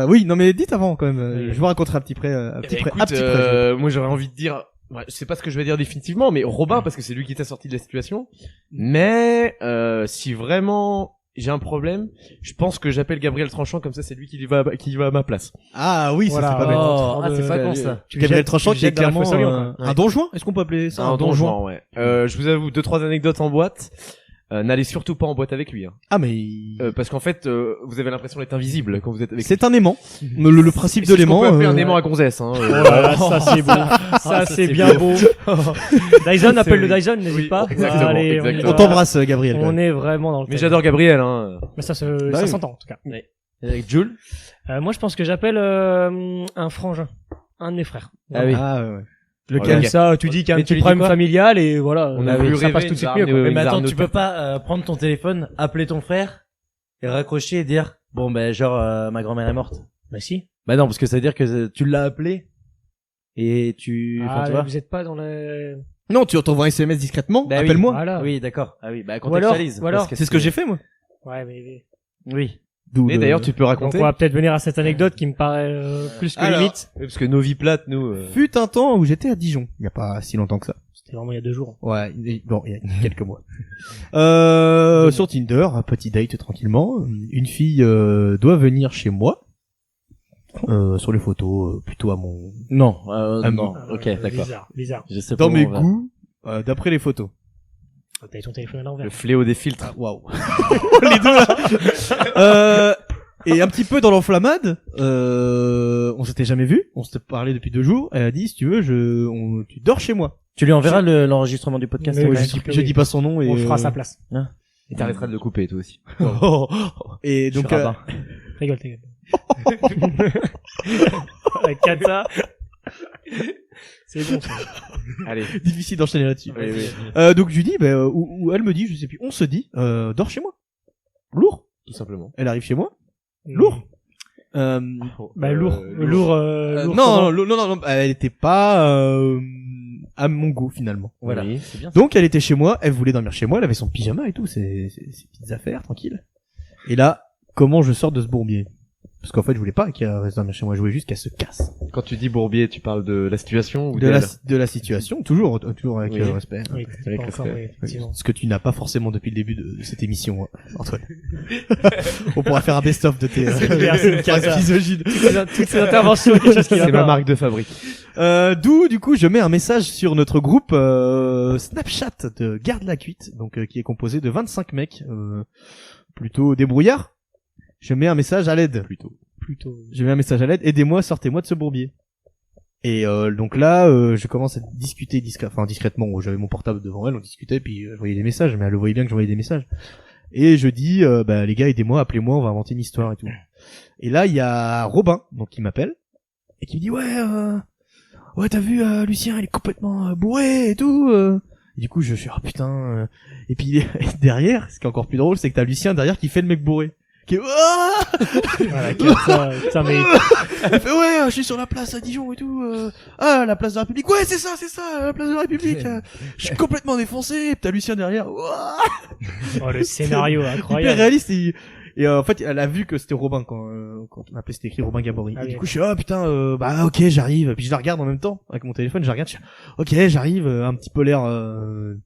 Oui, non mais dites avant quand même. Je vous raconterai un petit près, un petit près, un petit près. Moi, j'aurais envie de dire. Ouais, je sais pas ce que je vais dire définitivement, mais Robin, parce que c'est lui qui t'a sorti de la situation. Mais si vraiment j'ai un problème, je pense que j'appelle Gabriel Tranchant, comme ça c'est lui qui va à ma place. Ah oui, Voilà. ça c'est pas bête. Oh, c'est pas con ça. Gabriel Tranchant qui est clairement un un donjon. Est-ce qu'on peut appeler ça un donjon? ouais. Je vous avoue 2-3 anecdotes en boîte. N'allez surtout pas en boîte avec lui, hein. Ah mais Parce qu'en fait, vous avez l'impression d'être invisible quand vous êtes avec lui. c'est un aimant. Le principe de C'est ce qu'on l'aimant. peut appeler un aimant à gonzesse, hein. Oh là là, ça c'est beau. Ça c'est bien beau. Dyson, appelle le Dyson, n'hésite Oui, pas. exactement, Allez, exactement. On t'embrasse, Gabriel. quand On même. est vraiment dans le Mais thème. j'adore Gabriel, hein. Mais ça oui. s'entend en tout cas. Avec Jules. Moi je pense que j'appelle un frangin, un de mes frères. Ah oui. Ah ouais. Lequel Ok. ça, tu dis qu'il y a un Mais tu petit lui dis problème quoi familial et voilà. On a voulu ça passe rêver, tout de suite il mieux. va Quoi. ramener- Mais il va attends, ramener tu peux pas prendre ton téléphone, appeler ton frère et raccrocher et dire bon ben genre ma grand-mère est morte. Bah si. Bah non, parce que ça veut dire que tu l'as appelé et tu enfin Ah, tu vois. vous êtes pas dans le. Non, tu t'envoies un SMS discrètement. Bah oui. Appelle-moi. Voilà. Oui, d'accord. Ah oui, bah Ou alors- contextualise. ou alors- parce que C'est ce que j'ai fait moi. Ouais, mais. Oui. D'où Mais le- d'ailleurs, tu peux Donc raconter. on va peut-être venir à cette anecdote qui me paraît plus que Alors. limite. Oui, parce que nos vies plates, nous. Fut un temps où j'étais à Dijon. Il y a pas si longtemps que ça. C'était vraiment il y a 2 jours. Ouais, bon, il y a quelques mois. Sur Tinder, un petit date tranquillement. Une fille doit venir chez moi. Sur les photos, plutôt à mon Non, Ah, non. Ah, Ok, ouais, d'accord. Bizarre. Je sais dans pas mes où on va. goûts, d'après les photos. T'as eu ton téléphone à l'envers. Le fléau des filtres. Waouh. Les deux là. Et un petit peu dans l'enflammade, on s'était jamais vu, on s'était parlé depuis 2 jours. Elle a dit si tu veux, tu dors chez moi. Tu lui enverras l'enregistrement du podcast. Mais ouais, ouais, je- s'il te plaît, Je oui. dis pas son nom et On le fera à sa place. Et t'arrêteras de le couper, toi aussi. Et je suis donc rabbin. Rigole. Kata. C'est bon ça. Allez. difficile d'enchaîner là-dessus. Oui, oui. Donc je lui dis, ou elle me dit, je sais plus, on se dit, dors chez moi. Lourd. Tout simplement. Elle arrive chez moi. Lourd. Bah lourd. Lourd. Non, non, elle était pas à mon goût finalement. Voilà. Oui. C'est bien. Donc elle était chez moi, elle voulait dormir chez moi, elle avait son pyjama et tout, ses petites affaires tranquilles. Et là, comment je sors de ce bourbier? Parce qu'en fait, je voulais pas qu'elle reste dans chez moi, je voulais juste qu'elle se casse. Quand tu dis bourbier, tu parles de la situation ou De la situation, toujours avec Oui. respect. Oui, Avec pas encore, respect. oui, effectivement. Ce que tu n'as pas forcément depuis le début de cette émission, Antoine. On pourra faire un best-of de tes clair, c'est une phrases cata. misogynes. Toutes ces interventions, quelque chose qui va C'est ma pas. marque de fabrique. D'où, du coup, je mets un message sur notre groupe Snapchat de Garde la Cuite, donc qui est composé de 25 mecs, plutôt débrouillards. Je mets un message à l'aide. Plutôt. Je mets un message à l'aide. Aidez-moi, sortez-moi de ce bourbier. Et donc là, je commence à discuter discrètement. J'avais mon portable devant elle, on discutait, puis je voyais des messages, mais elle le voyait bien que je voyais des messages. Et je dis, les gars, aidez-moi, appelez-moi, on va inventer une histoire et tout. Et là, il y a Robin, donc qui m'appelle et qui me dit ouais, t'as vu Lucien, il est complètement bourré et tout. Et du coup, je suis putain. Et puis derrière, ce qui est encore plus drôle, c'est que t'as Lucien derrière qui fait le mec bourré. Qui est Voilà, ça, putain, mais elle fait ouais, je suis sur la place à Dijon et tout. La place de la République. Ouais, c'est ça, la place de la République. Je suis complètement défoncé. T'as Lucien derrière. Ouah. oh, le scénario Hyper incroyable. réaliste. Et en fait, elle a vu que c'était Robin quand on appelait, c'était écrit Robin Gabory. Ah et oui. du coup, je suis putain, ok, j'arrive. Puis je la regarde en même temps avec mon téléphone. Je la regarde. Je suis, ok, j'arrive. Un petit peu l'air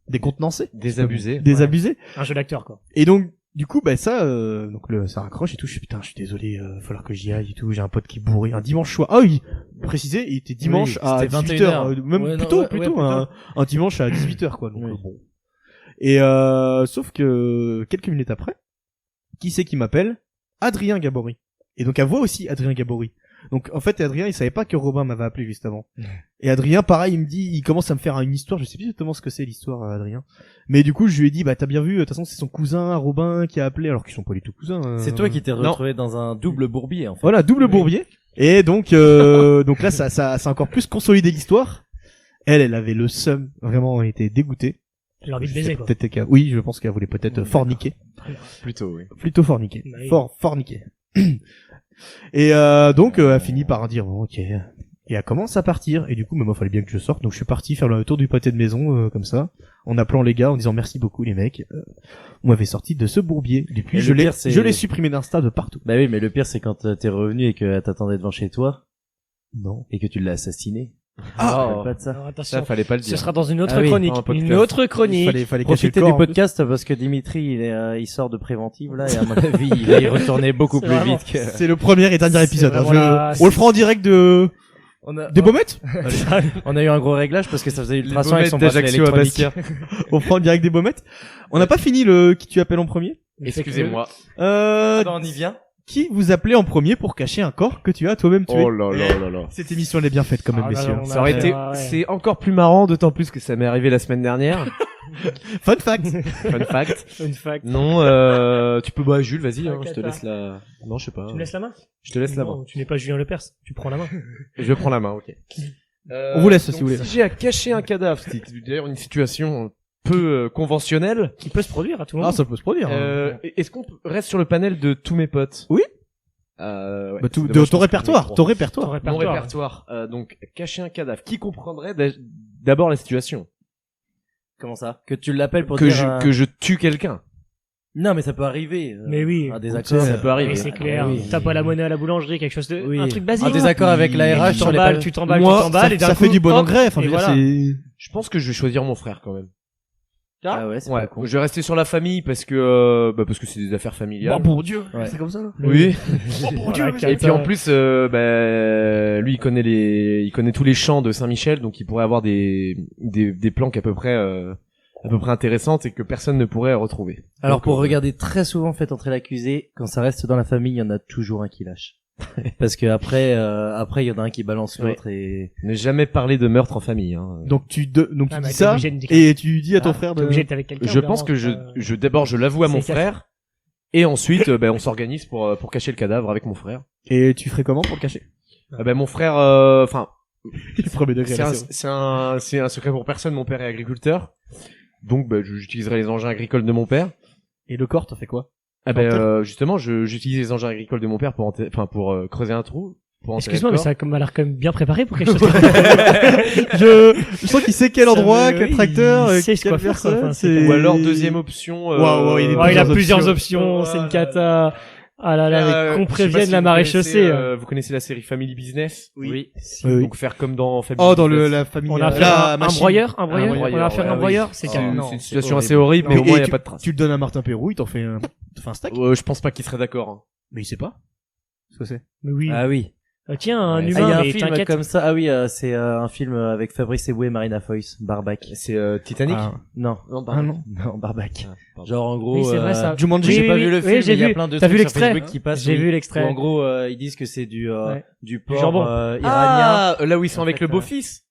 décontenancé, Désabusé. désabusé. Un jeu d'acteur, quoi. Et donc, du coup, ça, ça raccroche et tout. Je suis putain, je suis désolé, falloir que j'y aille et tout. J'ai un pote qui est bourré un dimanche soir. Ah oui, précisé, il était dimanche Oui, à c'était 18h, 21h. même Ouais, non, plutôt, ouais, plutôt, ouais, un dimanche à 18h quoi. Donc Oui. bon. Et sauf que quelques minutes après, qui c'est qui m'appelle? Adrien Gabory. Et donc elle voit aussi Adrien Gabory. Donc en fait Adrien il savait pas que Robin m'avait appelé juste avant. Et Adrien pareil il me dit, il commence à me faire une histoire, je sais plus exactement ce que c'est l'histoire Adrien. Mais du coup je lui ai dit t'as bien vu, de toute façon c'est son cousin Robin qui a appelé alors qu'ils sont pas du tout cousins. C'est toi qui t'es retrouvé dans un double bourbier, en fait. Voilà, double bourbier. Et donc là ça a encore plus consolidé l'histoire. Elle avait le seum, vraiment elle était dégoûtée. J'ai envie de baiser, quoi. Oui, je pense qu'elle voulait peut-être forniquer. Plutôt, oui. Plutôt forniquer. Oui. Forniquer. Et donc elle finit par dire bon, ok. Et elle commence à partir. Et du coup, moi, fallait bien que je sorte. Donc je suis parti faire le tour du pâté de maison comme ça, en appelant les gars, en disant merci beaucoup les mecs. On m'avait sorti de ce bourbier. Depuis Et je le pire, c'est- l'ai supprimé d'Insta de partout. Bah oui, mais le pire, c'est quand t'es revenu et qu'elle t'attendait devant chez toi Non. et que tu l'as assassiné. Ah, Pas de ça. Alors, attention. Ça, fallait pas le Ce dire. sera dans une autre Ah oui, chronique. dans un podcast. Une autre chronique. Fallait cacher Profitez le du corps, en podcast parce que Dimitri, il sort de préventive, là, et à mon avis, il va y retourner beaucoup C'est plus vraiment- vite que... plus. C'est le premier et dernier C'est épisode. vraiment On le fera en direct de des baumettes. On a eu un gros réglage parce que ça faisait ultrason avec son baumettes bracelet d'Ajaccio à électronique. Bastia. On fera en direct des baumettes. On n'a pas fini le qui tu appelles en premier. Excusez-moi. On y vient. Qui vous appelez en premier pour cacher un corps que tu as toi-même tué? Oh là là là là. Cette émission elle est bien faite quand même, Ah, là, messieurs. là, on a Ça aurait été, ouais. c'est encore plus marrant, d'autant plus que ça m'est arrivé la semaine dernière. Fun fact. Fun fact. Une fact. Non, tu peux, Jules, vas-y, Ah, je te Qatar. laisse la, non, je sais pas. Tu me laisses la main? Je te laisse la main. Non, tu n'es pas Julien Lepers. Tu prends la main. Je prends la main, ok. On vous laisse, si donc, vous voulez. Si j'ai à cacher un cadavre, c'est d'ailleurs une situation peu conventionnelle. Qui peut se produire à tout moment. Ah, ça peut se produire. Est-ce qu'on reste sur le panel de tous mes potes? Oui. Ouais, Bah, c'est de dommage, ton je pense répertoire, que ton j'en ai répertoire. Ton trois. Mon répertoire. répertoire. Donc, cacher un cadavre. Qui comprendrait d'abord la situation? Comment ça? Que tu l'appelles pour Que dire... que je tue quelqu'un. Non, mais ça peut arriver. Mais oui. Un désaccord. Ça peut arriver. Oui, c'est clair. Ah oui. T'as pas la monnaie à la boulangerie, quelque chose de, Oui. un truc basique. Un désaccord avec la RH Tu sur les t'emballes, pages. tu t'emballes, Moi, tu t'emballes, et d'un ça coup, fait du bon hop, engrais. Enfin, et je veux dire, voilà. c'est. Je pense que je vais choisir mon frère quand même. Ah ouais, c'est Ouais, pas con. je vais rester sur la famille parce que c'est des affaires familiales. bon Dieu. Ouais. C'est comme ça, là. Oui. Voilà, Et puis en plus, lui, il connaît tous les champs de Saint-Michel, donc il pourrait avoir des planques à peu près intéressantes et que personne ne pourrait retrouver. Alors Donc, pour regarder très souvent Faites entrer l'accusé, quand ça reste dans la famille, il y en a toujours un qui lâche. Parce que après il y en a un qui balance l'autre et ne jamais parler de meurtre en famille. Hein. Donc tu Ah, dis mais t'es ça obligé de dire- et tu dis à ton Ah, frère t'es de. obligé d'être avec quelqu'un. Je pense que d'abord je l'avoue à mon C'est frère et ensuite on s'organise pour cacher le cadavre avec mon frère. Et tu ferais comment pour le cacher? Mon frère, enfin Le premier degré. là, c'est c'est un secret pour personne. Mon père est agriculteur, donc j'utiliserai les engins agricoles de mon père. Et le corps, t'as fait quoi? Justement, j'utilise les engins agricoles de mon père pour creuser un trou. Pour enterrer Excuse-moi, le mais ça corps. a l'air quand même bien préparé pour quelque chose comme ça. Je sens qu'il sait quel Ça endroit, me- quel oui, tracteur, il sait ce quelle quoi faire, quoi. personne, Enfin, c'est c'est- Ou alors deuxième option. Waouh, il est Oh, il a plusieurs options. options, c'est une cata. Ah là là, mais qu'on prévienne la marée chaussée. Vous connaissez la série Family Business? Oui. Donc faire comme dans Family Oh, dans Business. la famille. On a fait la un machine. broyeur, Un broyeur, on a fait ouais, un oui. broyeur, c'est C'est non. une situation assez horrible, mais Non, au moins et il y a pas de trace. Tu le donnes à Martin Pérou, il t'en fait un stack. Je pense pas qu'il serait d'accord. Hein. Mais il sait pas. Ce que c'est. Mais oui. Ah oui. Tiens, un Il y humain, a un mais film t'inquiète. comme ça. Ah oui, c'est un film avec Fabrice Eboué et Marina Foïs, Barbac. C'est Titanic. Ah. Non. Non, Ah non. Non, Barbac. Ah, pardon. Genre en gros Oui, c'est vrai, ça. Jumanji. J'ai Oui, pas oui, vu le oui, film, j'ai mais il y a vu. plein de T'as trucs vu sur l'extrait? Facebook qui passent. J'ai oui, vu l'extrait. où en gros, ils disent que c'est du Ouais. porc jambon. iranien. Ah, là où ils sont En avec fait, le beau-fils.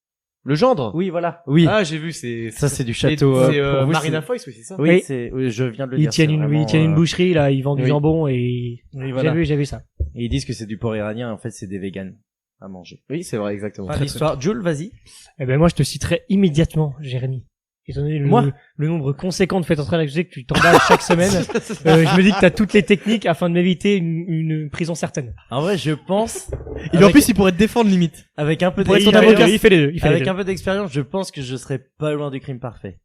Le gendre. Oui, voilà. Oui. Ah, j'ai vu, c'est Ça c'est du château. C'est pour vous, Marina c'est- Foïs, oui, c'est ça. Oui, Oui. oui, je viens de le Ils dire. tiennent c'est une, vraiment, ils tiennent une boucherie, là, ils vendent du oui. jambon et Oui, voilà. j'ai vu ça. Et ils disent que c'est du porc iranien, en fait c'est des véganes à manger. Oui, c'est vrai, exactement. Fin de l'histoire. Jules, vas-y. Eh ben, moi, je te citerai immédiatement, Jérémy. Étant donné Moi le nombre conséquent de fêtes entre elles, je sais que tu t'emballes chaque semaine, je me dis que t'as toutes les techniques afin de m'éviter une prison certaine. En vrai, je pense. Et en plus, il pourrait te défendre limite. Avec un peu Pour être ton d'expérience, avocat. Il fait les deux, il fait les avec deux. un peu d'expérience, je pense que je serais pas loin du crime parfait.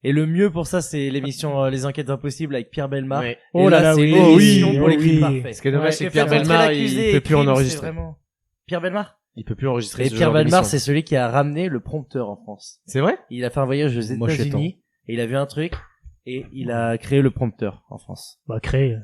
Et le mieux pour ça, c'est l'émission Les Enquêtes Impossibles avec Pierre Bellemare. Ouais. Et Oh là là, c'est oui. l'émission Oh oui, pour les oh crimes oui. parfaits. Ce qui est dommage, Ouais, c'est que Que faire Pierre rentrer Bellemare, l'accusé il et peut plus crime, enregistrer. c'est vraiment- Pierre Bellemare. Il peut plus enregistrer. Et ce Pierre genre Bellemare, d'émission. c'est celui qui a ramené le prompteur en France. C'est vrai? Il a fait un voyage aux Moi, je sais États-Unis et il a vu un truc et il a créé le prompteur en France. Bah, créé.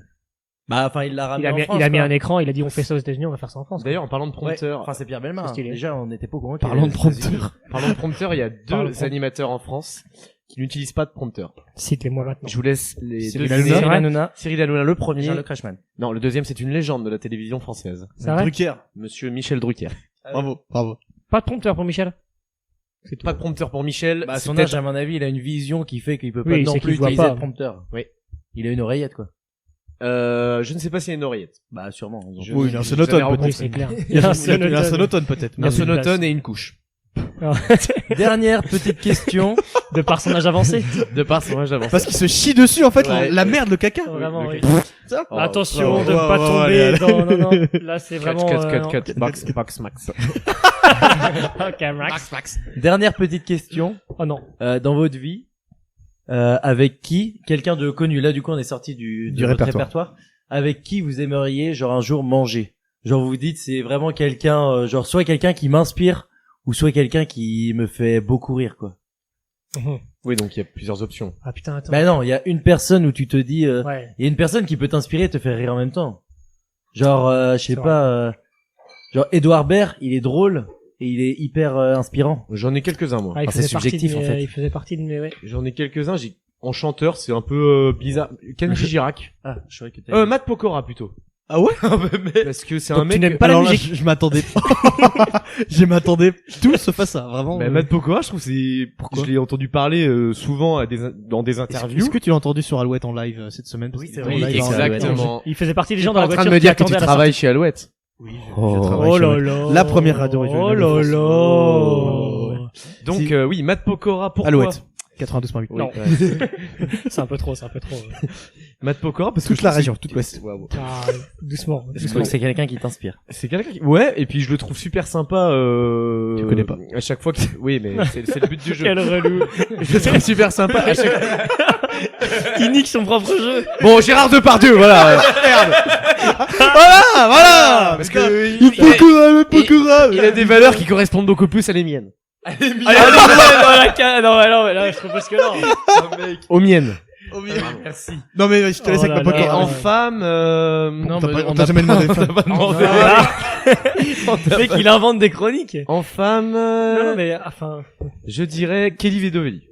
Bah, enfin, il l'a ramené Il a en mis, France. il a mis quoi. un écran, il a dit on fait ça aux États-Unis, on va faire ça en France. D'ailleurs, en parlant de Ouais. prompteur, Enfin, c'est Pierre Bellemare. C'est stylé. Déjà, on n'était pas au courant. qu'il Parlons avait de aux États-Unis. prompteur. il y a Parlons de deux animateurs en France qui n'utilisent pas de prompteur. Cite-les-moi maintenant. Je vous laisse les Cyril deux. Hanouna. Cyril Hanouna, Cyril Hanouna, le premier. Jean-Luc Reichmann. Non, le deuxième, c'est une légende de la télévision française. C'est vrai? Drucker. Monsieur Michel Drucker. Bravo, bravo. Pas de prompteur pour Michel. Pas de prompteur pour Michel. Bah, à c'est son peut-être- âge, à mon avis, il a une vision qui fait qu'il peut pas Oui, non c'est plus qu'il voit utiliser pas. le prompteur. Oui. Il a une oreillette, quoi. je ne sais pas s'il y a une oreillette. Bah, sûrement. Je- Oui, il a un je- sonotone, j'avais peut-être. Oui, rencontré. c'est clair. Il a un sonotone peut-être. Un Merci. sonotone et une couche. Dernière petite question. De par son âge avancé. De par son âge d'avance. Parce qu'il se chie dessus en fait, Ouais. la merde, le caca. Vraiment, le oui. Ça Oh, Attention ouais, de ouais, pas ouais, tomber allez, dans, non, non. Là, c'est vraiment, non. cut. Max. Ok, Max. Dernière petite question. Oh non. Dans votre vie, avec qui, quelqu'un de connu, là, du coup, on est sorti de Du votre répertoire. avec qui vous aimeriez, genre, un jour manger? Genre, vous vous dites, c'est vraiment quelqu'un, genre, soit quelqu'un qui m'inspire, ou soit quelqu'un qui me fait beaucoup rire, quoi. Oui, donc il y a plusieurs options. Ah putain, attends. Bah non, il y a une personne où tu te dis, Ouais. il y a une personne qui peut t'inspirer et te faire rire en même temps. Genre, je sais C'est pas, genre Edouard Baird, il est drôle et il est hyper inspirant. J'en ai quelques-uns, moi. Ah, il Enfin, c'est faisait partie subjectif, de mes- en fait. Il faisait partie de mes, ouais. J'en ai quelques-uns. En chanteur, c'est un peu bizarre. Kenji Girac. Ah, je croyais que t'avais... Matt Pokora, plutôt. Ah ouais? Parce que c'est Donc un tu mec... n'aimes pas la Alors là, musique. je m'attendais. Je m'attendais tout sauf à ça, vraiment. Bah, Matt Pokora, je trouve c'est... Pourquoi Je l'ai entendu parler souvent dans des Est-ce interviews. que tu l'as entendu sur Alouette en live cette semaine? Oui, c'est Parce vrai. qu'il était en live. exactement. Il faisait partie des T'es gens pas dans en la train voiture de me qui dire que tu attendaient à la travailles chez Alouette. Oui, Oh. je travaille Oh chez là Alouette. là. La première radio régionale Oh de là France. là. Donc, Si. oui, Matt Pokora, pourquoi? Alouette. 92.8. Oui, Non. ouais. C'est un peu trop, c'est un peu trop. Matt Pokora, parce que Toute je la trouve région, que- toute l'Ouest. Waouh. Ah, doucement. Je trouve que c'est quelqu'un qui t'inspire. C'est quelqu'un qui... Ouais, et puis je le trouve super sympa, Tu connais pas. À chaque fois que... Oui, mais c'est le but du jeu. Quel relou. Je le trouve super sympa à chaque... Il nique son propre jeu. Bon, Gérard Depardieu, voilà. Merde. Voilà! Parce que il a des valeurs qui correspondent beaucoup plus à les miennes. Allez, non, mais là, je propose que non. Aux miennes. Merci. Non mais je te laisse Oh avec là ma là. pote. Et en femme, Non, mais on t'a jamais demandé de femme. Le mec, il invente des chroniques. En femme, Non, mais, enfin. je dirais Kelly Vedovelli.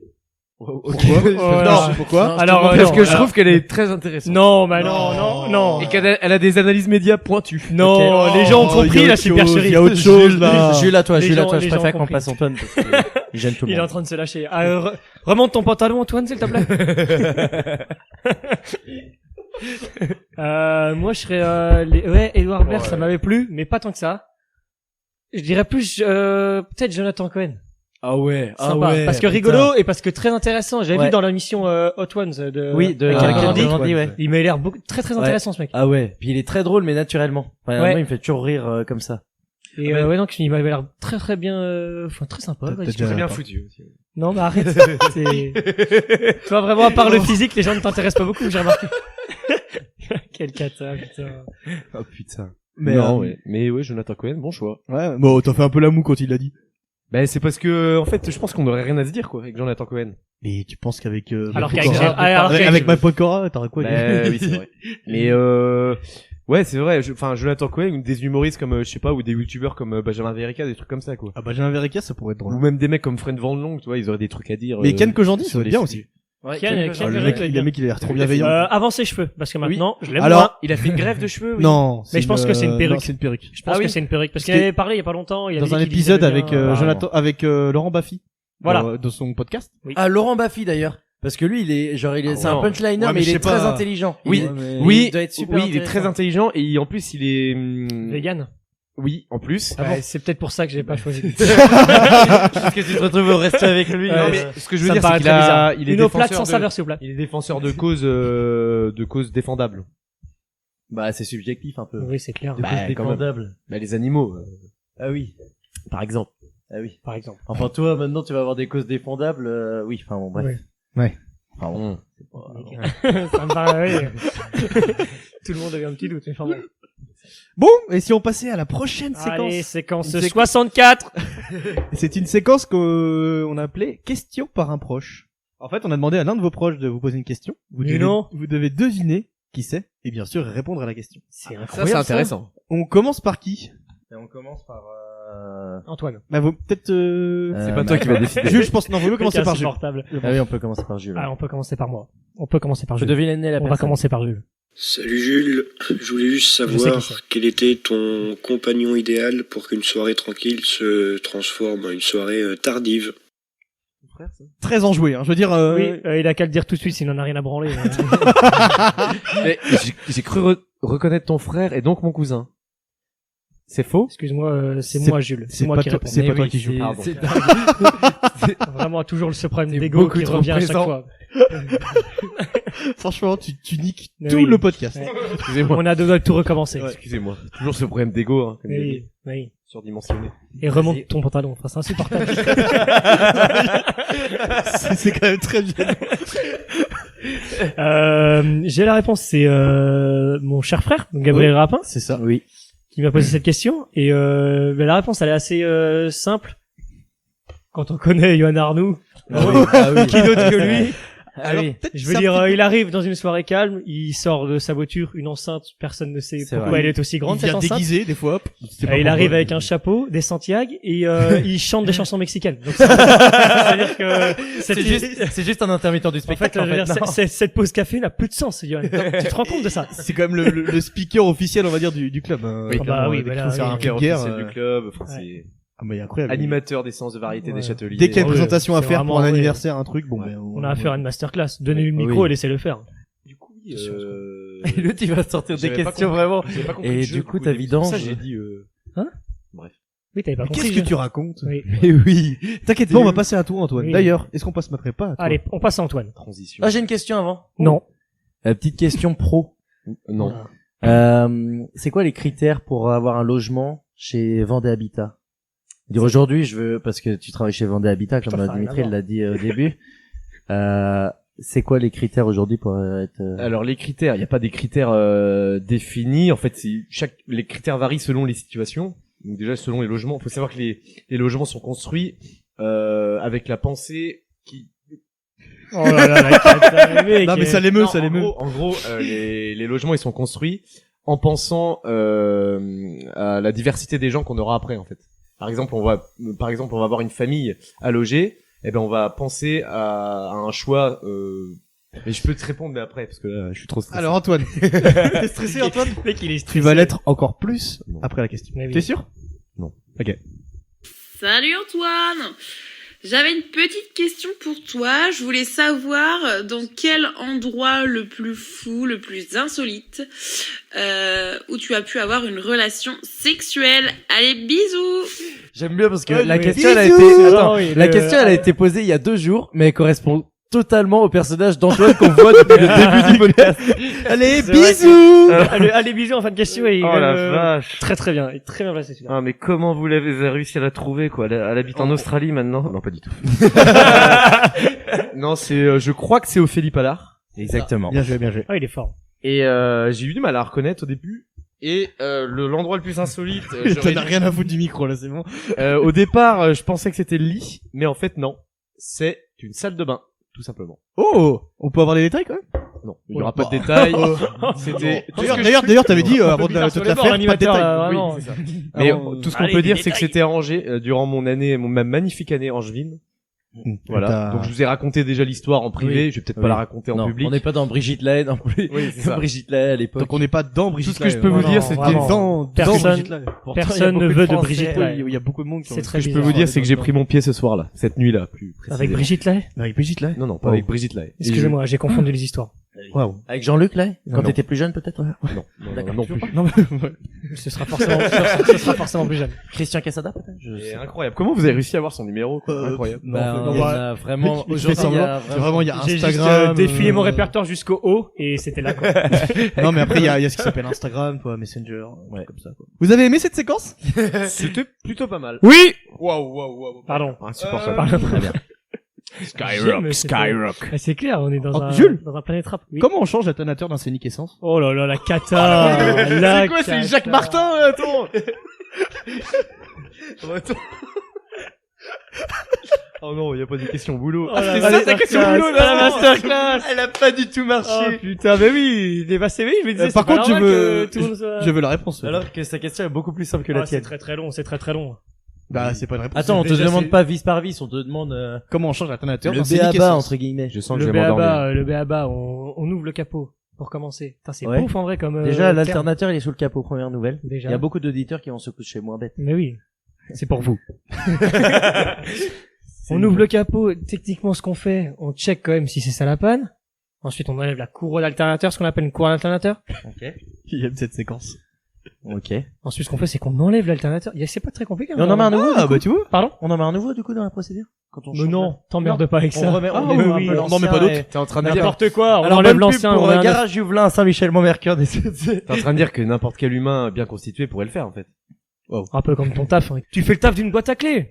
Pourquoi? Oh, Non, pourquoi? Alors, Parce non, que je alors- trouve qu'elle est très intéressante. Non, bah non. Et elle a des analyses médias pointues. Non, Ok. les gens ont Oh, compris y a la autre chose, supercherie. y a autre chose là. Jules à toi, Les Jules à gens- toi, je les gens préfère ont qu'on compris. passe Antoine parce que il gêne tout le Il est en monde. train de se lâcher. Ah, remonte ton pantalon, Antoine, s'il te plaît. Moi, je serais, ouais, Edouard Baird, ça m'avait plu, mais pas tant que ça. Je dirais plus, peut-être Jonathan Cohen. Ah ouais, Sympa. Parce que rigolo et parce que très intéressant. J'avais Ouais. vu dans l'émission Hot Ones de Oui, de avec Eric Andy. Andy, ouais. Il m'a l'air beaucoup, très Ouais. intéressant ce mec. Ah ouais, puis il est très drôle mais naturellement. Enfin, Ouais. moi il me fait toujours rire comme ça. Et ouais, donc il m'avait l'air très bien, enfin très sympa. T'as quoi. déjà- Très bien pas. foutu aussi. Non, mais arrête. Toi vraiment à part le physique, les gens ne t'intéressent pas beaucoup, j'ai remarqué. Quel cata, putain. Oh putain. Mais, non, ouais. Mais ouais, Jonathan Cohen, bon choix. Ouais, bon, t'as fait un peu la moue quand il l'a dit. Ben c'est parce que en fait, je pense qu'on aurait rien à se dire quoi avec Jonathan Cohen. Mais tu penses qu'avec Alors Mike qu'avec Pokora- alors qu'avec- avec Mike Pokora, t'aurais quoi Ben oui, c'est vrai. Mais ouais, c'est vrai. Enfin, Jonathan Cohen, ou des humoristes comme je sais pas, ou des youtubeurs comme Benjamin Verica, des trucs comme ça quoi. Ah bah j'ai un Verica, ça pourrait être drôle. Ou même des mecs comme Fred Van Long, tu vois, ils auraient des trucs à dire. Mais Ken Kojandi, ça sur va les bien sujets. aussi. Ouais, Ken- Ken Ken- Ah, le Kojandi, mec, le mec, il a l'air trop bienveillant. Avant ses cheveux, parce que maintenant, je l'aime Alors- moins. Il a fait une grève de cheveux. Oui. Non, Mais je pense que c'est une perruque. Non, c'est une perruque. Je pense Ah que oui. c'est une perruque, parce Parce qu'il avait parlé il y a pas longtemps. Il Dans avait un dit qu'il épisode aimait avec bien, Jonathan, avec Laurent Baffy. Voilà. De son podcast. Ah, Laurent Baffy d'ailleurs. Parce que lui, il est, genre, c'est un non. punchliner, Ouais, mais mais il je est sais très pas. intelligent. Oui, Il doit être super il est très intéressant. intelligent et en plus il est Vegan. oui, en plus. Ouais, c'est peut-être pour ça que j'ai pas choisi. Parce que tu te retrouves au rester avec lui. Non, mais ce que je veux Ça me dire, c'est paraît qu'il très bizarre. a, il est Une eau plate défenseur sans de, saveur, s'il vous plaît. il est défenseur de causes défendables. Bah, c'est subjectif un peu. Oui, c'est clair. De Bah, causes quand même. défendables. Bah, les animaux, Ah oui. par exemple. Ah oui. Par exemple. Enfin, toi, maintenant, tu vas avoir des causes défendables, oui, enfin, bon, bref. Ouais. Enfin, bon. Mmh. c'est pas- Ça me paraît, oui. Tout le monde a eu un petit doute, mais enfin bon. Bon, et si on passait à la prochaine Allez, séquence. séquence Une séquence. 64. C'est une séquence qu'on a appelée question par un proche. En fait, on a demandé à l'un de vos proches de vous poser une question. Mais non. Vous devez deviner qui c'est et bien sûr répondre à la question. C'est Ça, incroyable. c'est intéressant. On commence par qui? Et on commence par, Antoine. Bah, vous peut-être. C'est pas toi qui vas décider. Jules, je pense. Non, vaut mieux commencer par Jules. Insupportable. Ah oui, on peut commencer par Jules. Ah, on peut commencer par moi. On peut commencer par Je Jules. devine la On va personne. commencer par Jules. Salut Jules, je voulais juste sais savoir qui c'est. quel était ton compagnon idéal pour qu'une soirée tranquille se transforme en une soirée tardive. Très enjoué. Hein. Je veux dire. Oui, il a qu'à le dire tout de suite s'il en a rien à branler. Mais j'ai cru reconnaître ton frère et donc mon cousin. C'est faux? Excuse-moi, c'est C'est- moi Jules. c'est C'est moi pas qui toi- réponds. c'est Mais pas toi oui, qui joue. c'est- Pardon. c'est vraiment toujours ce problème T'es d'ego beaucoup qui trop revient à chaque présent. fois. Franchement, tu niques Mais tout oui. le podcast. Ouais. Excusez-moi. On a deux doigts de tout recommencer. Excusez-moi. Toujours ce problème d'ego, hein, comme Mais il a dit. oui, oui. Surdimensionné. Et remonte ton pantalon. Enfin, c'est insupportable. C'est quand même très bien. J'ai la réponse. C'est mon cher frère, Gabriel Rapin, C'est ça. Oui. qui m'a posé cette question. Et ben, la réponse, elle est assez simple. Quand on connaît Yoann Arnoux, Ah oui. qui d'autre que lui? Ah oui. Je veux dire, il arrive dans une soirée calme, il sort de sa voiture, une enceinte, personne ne sait C'est pourquoi vrai. elle est aussi grande, Il cette vient enceinte. déguisé des fois. Hop. C'est pas Il pourquoi. arrive avec un chapeau, des Santiago, et il chante des chansons mexicaines. Donc, c'est-à-dire que C'est juste un intermittent du en fait, spectacle, je veux dire, non. cette pause café n'a plus de sens, Yoann. Tu te rends compte de ça? C'est quand même le speaker officiel, on va dire, du club. Hein. Oui, bah oui, Dès qu'il voilà, faut faire oui. un Speaker clip guerre, officiel du club, enfin, c'est Ah, mais incroyable. animateur des séances de variété Ouais. des Châteliers. Dès qu'il y a une Oui, présentation à c'est faire pour un vraiment, oui. anniversaire, un truc, bon, Ouais. ben, On a affaire à une masterclass. Donnez-lui le micro Oui. et laissez-le faire. Du coup, Et l'autre, il va sortir des J'avais pas questions compris. vraiment. J'avais pas compris Et le du jeu, coup, du ta début. vidange. Ça, j'ai dit, Oui, t'avais pas Mais compris. qu'est-ce que Jules. tu racontes? Oui. Mais oui. T'inquiète pas, on va passer à toi, Antoine. Oui. D'ailleurs, est-ce qu'on passe ma prépa à toi? Allez, on passe à Antoine. transition. Ah, j'ai une question avant. Non. Petite question pro. Non. C'est quoi les critères pour avoir un logement chez Vendée Habitat? Dire aujourd'hui, je veux, parce que tu travailles chez Vendée Habitat, comme Ça n'a rien Dimitri à voir. l'a dit au début. C'est quoi les critères aujourd'hui pour être Alors les critères, il n'y a pas des critères définis. En fait, les critères varient selon les situations. Donc déjà selon les logements, il faut savoir que les logements sont construits avec la pensée qui. Oh là là, la cata, le mec, Non, mais ça l'émeut, Non, ça l'émeut. En gros, les logements ils sont construits en pensant à la diversité des gens qu'on aura après en fait. Par exemple, on va avoir une famille à loger. Eh ben on va penser à un choix. Mais je peux te répondre mais après parce que là, je suis trop stressé. Alors, Antoine. T'es stressé, Antoine? Le mec, il est stressé. Tu vas l'être encore plus Non. après la question. Mais oui. T'es sûr? Salut Antoine! J'avais une petite question pour toi. Je voulais savoir dans quel endroit le plus fou, le plus insolite, où tu as pu avoir une relation sexuelle. Allez, bisous! J'aime bien parce que Ouais, la mais- question elle a Bisous. été Alors, oui, la le- question elle a été posée il y a 2 jours mais elle correspond totalement au personnage d'Antoine qu'on voit depuis le début du podcast. Allez, C'est vrai bisous! Allez, bisous en fin de question et il Oh va la le- vache. Très très bien, il est très bien placé celui-là. Ah mais comment vous l'avez réussi à la trouver quoi? Elle habite en Australie maintenant? Non pas du tout. Non c'est je crois que c'est Ophélie Pallard. Exactement. Bien joué, bien joué. Ah, il est fort. Et j'ai eu du mal à reconnaître au début. Et l'endroit le plus insolite, T'en as rien à foutre du micro là, c'est bon. au départ, je pensais que c'était le lit, mais en fait non, c'est une salle de bain, tout simplement. Oh, on peut avoir les détails quand même. Non, il n'y aura pas de détails. C'était tout ce que je- D'ailleurs, t'avais dit avant de bizarre te sur la les bords, faire, pas de l'animateur, détails. là, Oui, vraiment. c'est ça. Mais Alors, tout ce qu'on allez, peut des dire, c'est que détails. c'était rangé durant ma magnifique année angevine. Voilà. T'as- Donc je vous ai raconté déjà l'histoire en privé. Oui. Je vais peut-être Oui. pas la raconter en Non, public. on n'est pas dans Brigitte Lahaye non plus. Oui, c'est ça. Brigitte Lahaye à l'époque. Donc on n'est pas dans Brigitte. Tout ce que je Lahaye, peux vous non, dire, non, c'est que vraiment. dans Personne- Brigitte Lahaye. Pourtant, Personne il y a ne beaucoup veut de Français. Brigitte Oui, Lahaye. il y a beaucoup de monde qui ont C'est Ce très que je peux bizarre. vous dire, c'est que j'ai pris mon pied ce soir-là, cette nuit-là, plus Avec précisément. Brigitte Lahaye? avec Brigitte Lahaye. Non, non, pas avec Brigitte Lahaye. Excusez-moi, j'ai confondu les histoires. Waouh. Avec Jean-Luc Lahaye quand Non. t'étais plus jeune peut-être. Non, non, D'accord. non plus. Non, mais- Ce sera forcément plus jeune. Christian Quesada peut-être. C'est incroyable. Comment vous avez réussi à avoir son numéro, quoi? Incroyable. Bah, non, il y en bah, a vraiment. je fais Aujourd'hui, il y semblant. a C'est vraiment, il y a J'ai juste Instagram. défilé mon répertoire jusqu'au haut et c'était là quoi. Non, mais après, il y a ce qui s'appelle Instagram, quoi, Messenger, Ouais. comme ça, quoi. Vous avez aimé cette séquence? C'était plutôt pas mal. Oui! Waouh, waouh, waouh. Pardon. Insupportable. Pardon. Très bien. Skyrock, Skyrock. C'est clair, on est dans Oh, un, Jules dans un planète rap. Oui. Comment on change l'alternateur d'un Scénic Essence? Oh là là, la cata! La C'est quoi, c'est cata. Jacques Martin, attends! Attends. Oh non, y a pas de question boulot. Oh la c'est ça ta question masterclass. boulot, Ah, la là? masterclass! Elle a pas du tout Oh marché. putain, mais oui, il est passé, oui, je me disais, Par c'est pas contre, je normal veux, que tout le monde soit... je veux la réponse. Alors que sa question est beaucoup plus simple que Ah, la c'est tienne. très très long, c'est très très long. Bah, c'est pas une réponse. Attends, on te Déjà, demande c'est- pas vis par vis, on te demande Comment on change l'alternateur le d'un Scénic B.A.B.A. Essence. entre guillemets. Je sens que Le je vais m'endormir. B.A.B.A., le B.A.B.A., on ouvre le capot pour commencer. Putain, c'est Ouais. ouf en vrai comme Déjà, terme. l'alternateur il est sous le capot, première nouvelle. Déjà. Il y a beaucoup d'auditeurs qui vont se coucher moins bêtes. Mais oui, c'est pour vous. On ouvre le capot, techniquement ce qu'on fait, on check quand même si c'est ça la panne. Ensuite, on enlève la couronne d'alternateur, ce qu'on appelle une couronne d'alternateur. Ok. Il aime cette séquence. Ok. Et Ensuite, ce qu'on fait, c'est qu'on enlève l'alternateur. C'est pas très compliqué. on en met un nouveau, Ah, du coup bah, tu vois. Pardon? On en met un nouveau, du coup, dans la procédure? Quand on Mais change non, t'emmerdes pas avec on ça. remet, Ah, on développe oui, un peu oui. on n'en met l'ancien pas d'autres. et- T'es en train de dire, N'importe quoi, on Alors, enlève bonne pub l'ancien, pour on met un neuf. Garage Jouvelin, Saint-Michel-Mont-Mercure. t'es en train de dire que n'importe quel humain bien constitué pourrait le faire, en fait. Un peu comme ton taf. Hein. Tu fais le taf d'une boîte à clés.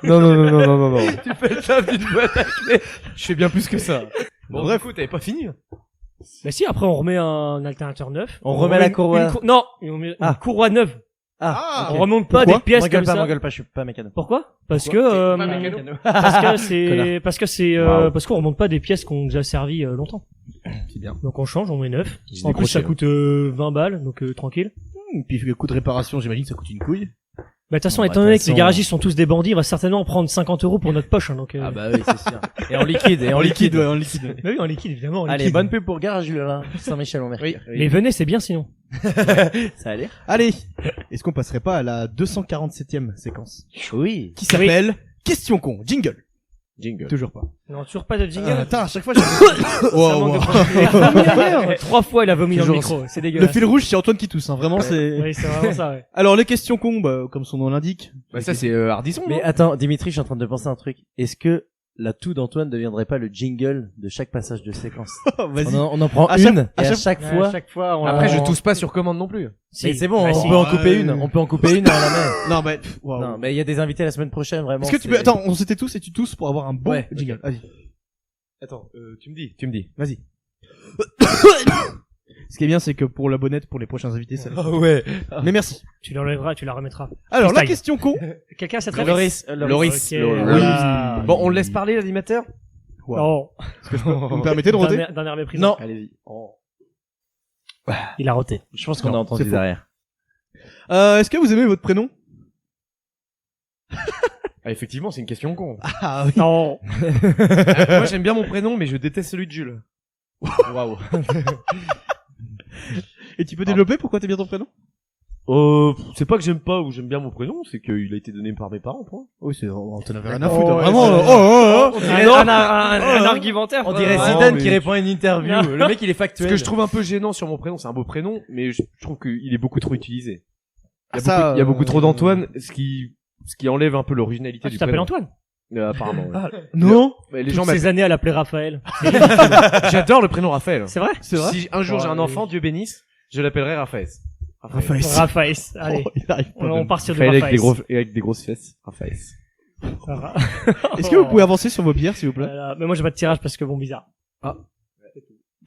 Non, non, non, non, non, non, non. Tu fais le taf d'une boîte à clés. Je fais bien plus que ça. Bon, Bref. bref, t'avais pas fini. Mais si, après, on remet un alternateur neuf. On remet la courroie. Non, on met Ah. une courroie neuve. Ah, On ok. remonte pas Pourquoi des pièces M'engueule comme pas, ça. m'engueule pas, je suis pas mécano. Pourquoi? Parce que, Pas mécano. parce que c'est, Wow. parce qu'on remonte pas des pièces qu'on a déjà servi longtemps. C'est bien. Donc on change, on met neuf. J'ai En plus, ça décroché, coûte 20 balles, donc tranquille. Puis le coût de réparation, j'imagine, ça coûte une couille. Bah de toute façon, Bon, bah, étant donné de que toute les façon- garagistes sont tous des bandits, il va certainement prendre 50 € pour notre poche. Hein, donc, Ah bah oui, c'est sûr. Et en liquide, et en En liquide. liquide, ouais, en liquide. Bah oui, en liquide, évidemment. En Allez, liquide. bonne pub pour Garage Jouvelin, Saint-Michel-Mont-Mercure. Mais venez, c'est bien sinon. Ça a l'air. Allez. Est-ce qu'on passerait pas à la 247e séquence? Oui. Qui s'appelle Question con. Jingle. Jingle. Toujours pas. Non, toujours pas de jingle. Attends, à chaque fois, j'ai... Ça Wow, manque de wow. profondeur. 3 fois, il a vomi dans le Toujours- micro. C'est Le dégueulasse. fil rouge, c'est Antoine qui tousse, hein. Vraiment, c'est... Oui, c'est vraiment ça, ouais. Alors, les questions cons, bah, comme son nom l'indique. Bah, ça, c'est Hardisson. Mais attends, Dimitri, je suis en train de penser à un truc. Est-ce que la toux d'Antoine ne deviendrait pas le jingle de chaque passage de séquence? Vas-y. On en prend À une, chaque- et à chaque Ouais, fois. à chaque fois, on Après, je on- tousse pas sur commande non plus. Si. Mais c'est bon, Bah, on si. peut en couper Ouais. une, on peut en couper une et on la met. Non, mais, wow. Non, mais il y a des invités la semaine prochaine, vraiment. Est-ce que tu peux, attends, on s'était tous et tu tousses pour avoir un bon Ouais. jingle. Vas-y. Attends, tu me dis. Vas-y. Ce qui est bien, c'est que pour la bonnette, pour les prochains invités, ça. Ah ouais. Mais merci. Tu l'enlèveras, tu la remettras. Alors, la Freestyle. question con. Quelqu'un a cette Loris, Loris. Ok. Loris. Ah. Bon, on le laisse parler, l'animateur? Non. Vous me permettez de roter? Dernière méprise. Non. Allez-y. Il a roté. Je pense qu'on a Non, entendu c'est faux. derrière. Est-ce que vous aimez votre prénom? Ah, effectivement, c'est une question con. Ah oui. Non. Moi, j'aime bien mon prénom, mais je déteste celui de Jules. Waouh. Et tu peux développer pourquoi t'aimes bien ton prénom? C'est pas que j'aime pas ou j'aime bien mon prénom, c'est qu'il a été donné par mes parents, point. Oui, c'est, on t'en avait rien à Oh, foutre. ouais, Vraiment, c'est- oh. On dirait un argumentaire. On dirait Non, Zidane mais- qui répond à une interview. Non. Le mec, il est Ce factuel. que je trouve un peu gênant sur mon prénom, c'est un beau prénom, mais je trouve qu'il est beaucoup trop utilisé. Il y a, Ça, beaucoup, il y a beaucoup trop d'Antoine, ce qui enlève un peu l'originalité Ah, du tu t'appelles prénom. Antoine? Apparemment. Ouais. Non. Mais les Toutes gens ces années à l'appeler Raphaël. J'adore le prénom Raphaël. C'est vrai? C'est vrai? Si un jour j'ai un enfant, Dieu bénisse, je l'appellerai Raphaël. Raphaël. Raphaël. Allez. Oh, il arrive pas. On part sur du Raphaël Raphaël. avec des grosses fesses. Raphaël. Est-ce que vous pouvez avancer sur vos bières, s'il vous plaît? Mais moi j'ai pas de tirage parce que bon bizarre.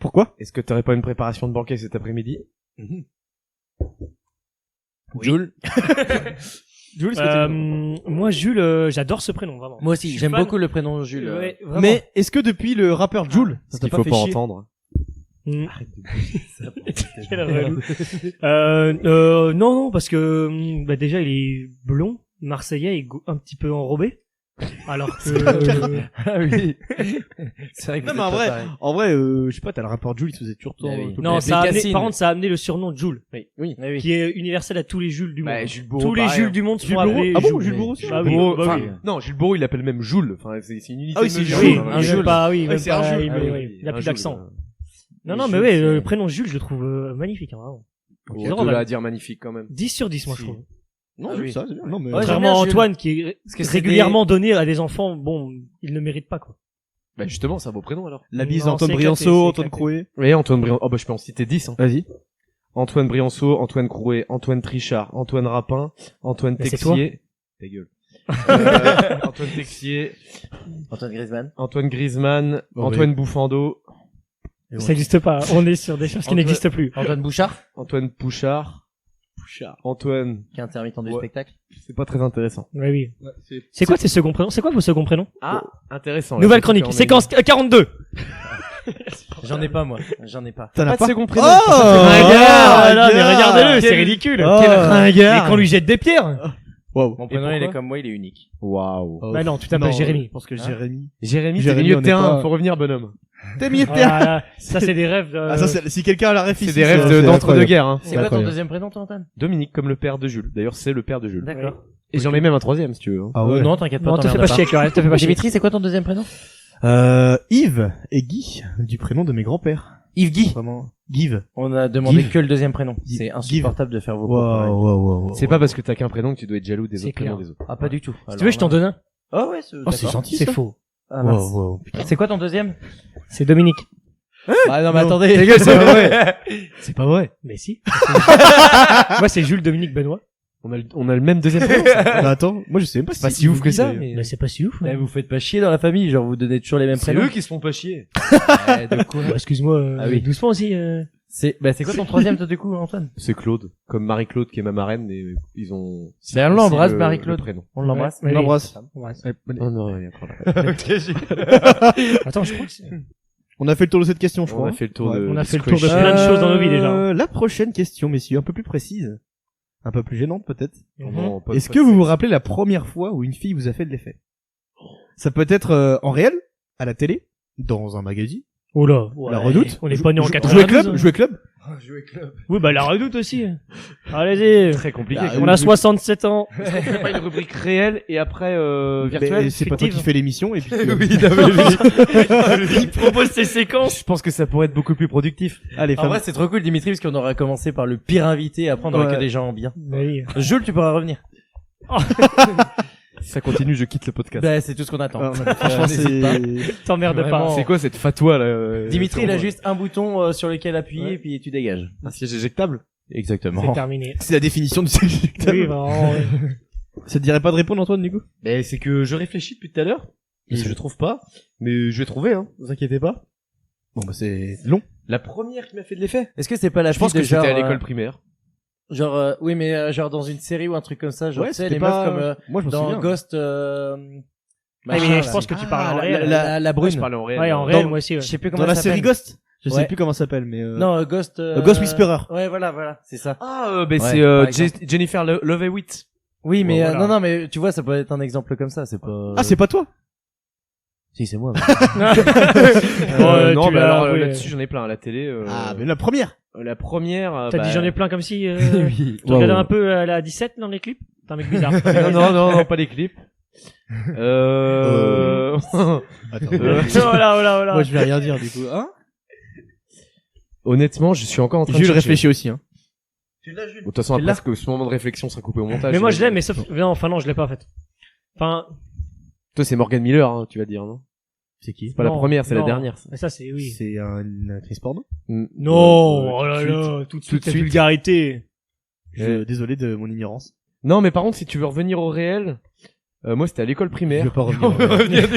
Pourquoi? Est-ce que t'aurais pas une préparation de banquet cet après-midi? Jules. Jules, est-ce que tu- Moi, Jules, j'adore ce prénom, vraiment. Moi aussi, Je suis j'aime fan. beaucoup le prénom Jules. Ouais, vraiment. Mais est-ce que depuis le rappeur Jules, ça Ce t'a qu'il pas faut fait pas chier? entendre. Mm. Ça. Quel relou. Non, parce que bah, déjà, il est blond, marseillais et un petit peu enrobé. Alors que... Ah oui. C'est vrai que Non, vous mais en êtes pas vrai, pareil. je sais pas, t'as le rappeur Jules, il se faisait toujours Ah oui. tout le Non, temps. ça a amené, Bécassine. par contre, ça a amené le surnom Jules, Oui. Oui. qui est universel à tous les Jules du monde. Bah, Jules Bourreau, Tous les pareil, Jules hein. du monde se Jules font Bourreau appeler Ah bon, Jules. Jules Bourreau aussi? Bah oui, Bourreau, bah enfin, oui. non, Jules Bourreau, il l'appelle même Jules. Enfin, c'est une unité. Ah oui, c'est mesure. Jules. Oui, un même Jules. pas, oui, Ouais, même c'est pas, un Jules. oui, Ah oui, oui, oui. Il a un plus Jules, d'accent. Non, Et non, mais Jules, ouais, c'est- le prénom Jules, je le trouve magnifique, hein, vraiment. Bon, C'est de drôle, là ouais. à dire magnifique quand même. 10 sur 10, moi, je Si. trouve. Non, Ah Jules, oui. ça, c'est bien. Non, mais. Ouais, j'aime Contrairement à bien Jules. Antoine, qui est que c'est régulièrement donné à des enfants, bon, ils ne méritent pas, quoi. Bah, justement, c'est un beau prénom alors. La bise Non, d'Antoine c'est Brianceau, éclaté, c'est Antoine éclaté. Crouet. Oui, Antoine Brianceau. Oh, bah, je peux en citer 10, hein. Vas-y. Antoine Brianceau, Antoine Crouet, Antoine Trichard, Antoine Rapin, Antoine Mais c'est Texier. Ta gueule. Antoine Texier, Antoine Griezmann. Antoine Griezmann, Bon, Antoine Bouffando, Ça n'existe pas. On est sur des choses qui Antoine- n'existent plus. Antoine Bouchard, Antoine Pouchard, Antoine. qui est intermittent du Ouais. spectacle. C'est pas très intéressant. Oui, oui. C'est quoi tes seconds prénoms? C'est quoi vos seconds prénoms? Ah, intéressant. là. Nouvelle Surtout chronique. qu'on a Séquence 42. J'en ai pas, moi. J'en ai pas. T'en Pas as de pas? second prénom. Oh! Voilà, mais regardez-le, Quel- c'est ridicule. Oh, Quel ringard. Et qu'on lui jette des pierres. Wow. Mon prénom, pourquoi il est comme moi, il est unique. Waouh. Oh, Bah non, tu t'appelles non, Jérémy. Je pense que Hein? Jérémy. Jérémy, t'es Jérémy, milieu on de est terrain. pas- Faut revenir, bonhomme. T'es milieu de Voilà. Ça, c'est des rêves. Ah, ça, si quelqu'un a la ref C'est ici, des rêves c'est d'entre-deux-guerres, hein. C'est quoi ton incroyable. deuxième prénom, toi, Antoine? Dominique, comme le père de Jules. D'ailleurs, c'est le père de Jules. D'accord. Et j'en ai même un troisième, si tu veux. hein. Ah ouais. Non, t'inquiète pas. Non, te t'en fais merde pas chier avec le reste, te fais pas chier. Dimitri, c'est quoi ton deuxième prénom? Yves et Guy, du prénom de mes grands-pères. Yves Guy. Vraiment. Give. On a demandé Give. que le deuxième prénom. Give. C'est insupportable de faire vos Wow, propres. wow. C'est pas parce que t'as qu'un prénom que tu dois être jaloux des C'est autres prénoms clair. des autres. Ah, pas du tout. Si tu veux, je t'en donne un. Oh ouais, Oh, c'est gentil, C'est ça. faux. Ah, mince. Wow. C'est quoi ton deuxième? C'est Dominique. Ah non, mais Non. attendez. Ta gueule, c'est pas vrai. C'est pas vrai. Mais si. Moi, c'est Jules Dominique Benoît. On a le même deuxième prénom. ça. Bah, attends, moi je sais même pas C'est pas si ouf que ça, mais. Mais c'est pas si ouf. Eh, vous faites pas chier dans la famille, genre vous donnez toujours les mêmes C'est prénoms. eux qui se font pas chier. De quoi? Bah, excuse-moi, Ah oui. doucement aussi. C'est quoi ton troisième, toi, du coup, Antoine? C'est Claude. Comme Marie-Claude qui est ma marraine et ils ont. Ben, on l'embrasse, aussi le- Marie-Claude. le prénom. On l'embrasse. Ouais, On l'embrasse. Ouais. Oh non, rien encore là. Attends, je crois que c'est... On a fait le tour de cette question, je On crois. a fait le tour Ouais. de. On a du fait le tour de squash. plein de choses dans nos vies, déjà. La prochaine question, messieurs, un peu plus précise. Un peu plus gênante, peut-être. Non, pas- Est-ce pas que de vous vous sexe. rappelez la première fois où une fille vous a fait de l'effet? Ça peut être en réel, à la télé, dans un magazine, Oh là. la Redoute. On est pas né en Jouer 92. club, jouer club. Oui, bah, la Redoute aussi. Allez-y. Très compliqué. Bah, On a 67 ans. C'est pas une rubrique réelle et après virtuelle. Mais c'est pas toi fictive. qui fais l'émission et puis. Il propose ses séquences. Je pense que ça pourrait être beaucoup plus productif. Allez, En femme. vrai, c'est trop cool, Dimitri, parce qu'on aurait commencé par le pire invité, après on aurait Ouais. que des gens bien. Oui. Jules, tu pourras revenir. Si ça continue, je quitte le podcast. Bah, c'est tout ce qu'on attend. Ah, franchement, n'hésite pas. c'est. T'emmerdes Vraiment. pas. C'est quoi cette fatwa là Dimitri, sur il a moi juste un bouton sur lequel appuyer Ouais. et puis tu dégages. un siège éjectable. C'est Exactement. terminé. C'est la définition du sexe Oui, éjectable. vraiment. ouais. Ça te dirait pas de répondre, Antoine, du coup? Mais c'est que je réfléchis depuis tout à l'heure et je trouve pas. Mais je vais trouver, hein. Vous inquiétez pas. Bon, bah, c'est long. La première qui m'a fait de l'effet. Est-ce que c'est pas la Je pense fille que de genre, c'était à l'école primaire. genre oui, mais genre dans une série ou un truc comme ça, genre Ouais, tu sais c'était les pas- meufs comme Moi, je me dans souviens. Ghost. mais machin, je là. pense que tu parles en Ah, réel. la Moi, brune. je parlais en réel. Ouais, en Dans- réel, moi aussi. Ouais. Je sais plus comment Dans la elle série s'appelle. Ghost? Je sais Ouais. plus comment ça s'appelle, mais Non, Ghost. Ghost Whisperer. Ouais, voilà, c'est ça. Ah, Ouais, ben c'est par exemple. Jennifer Love Hewitt. Oui, mais Bon, voilà. non, mais tu vois, ça peut être un exemple comme ça, c'est pas. Ah, c'est pas toi? Si, c'est moi. Non, tu mais l'as alors avoué. là-dessus, j'en ai plein à la télé. Ah, mais la première. La première. T'as bah, dit j'en ai plein comme si. Oui. Tu regardais un peu à la 17 dans les clips. T'es un mec bizarre. non, pas les clips. Attends. Oh là. Moi, je vais rien dire, du coup. Hein? Honnêtement, je suis encore en train de Jules chercher. réfléchit aussi, hein. Tu l'as, Jules. De toute façon, Tu l'as après, ce moment de réflexion sera coupé au montage. Mais moi je j'imagine. l'ai, mais sauf. Non, enfin non, je l'ai pas en fait. Enfin, Toi, c'est Morgan Miller, hein, tu vas dire, non? C'est qui? C'est pas la Non, première, c'est la non. dernière. Ça. mais ça c'est oui. C'est une actrice porno. Non, oh là tout de là, tout de Tout suite de la suite. vulgarité. Désolé de mon ignorance. Non, mais par contre, si tu veux revenir au réel, Moi, c'était à l'école Je primaire. vais pas revenir.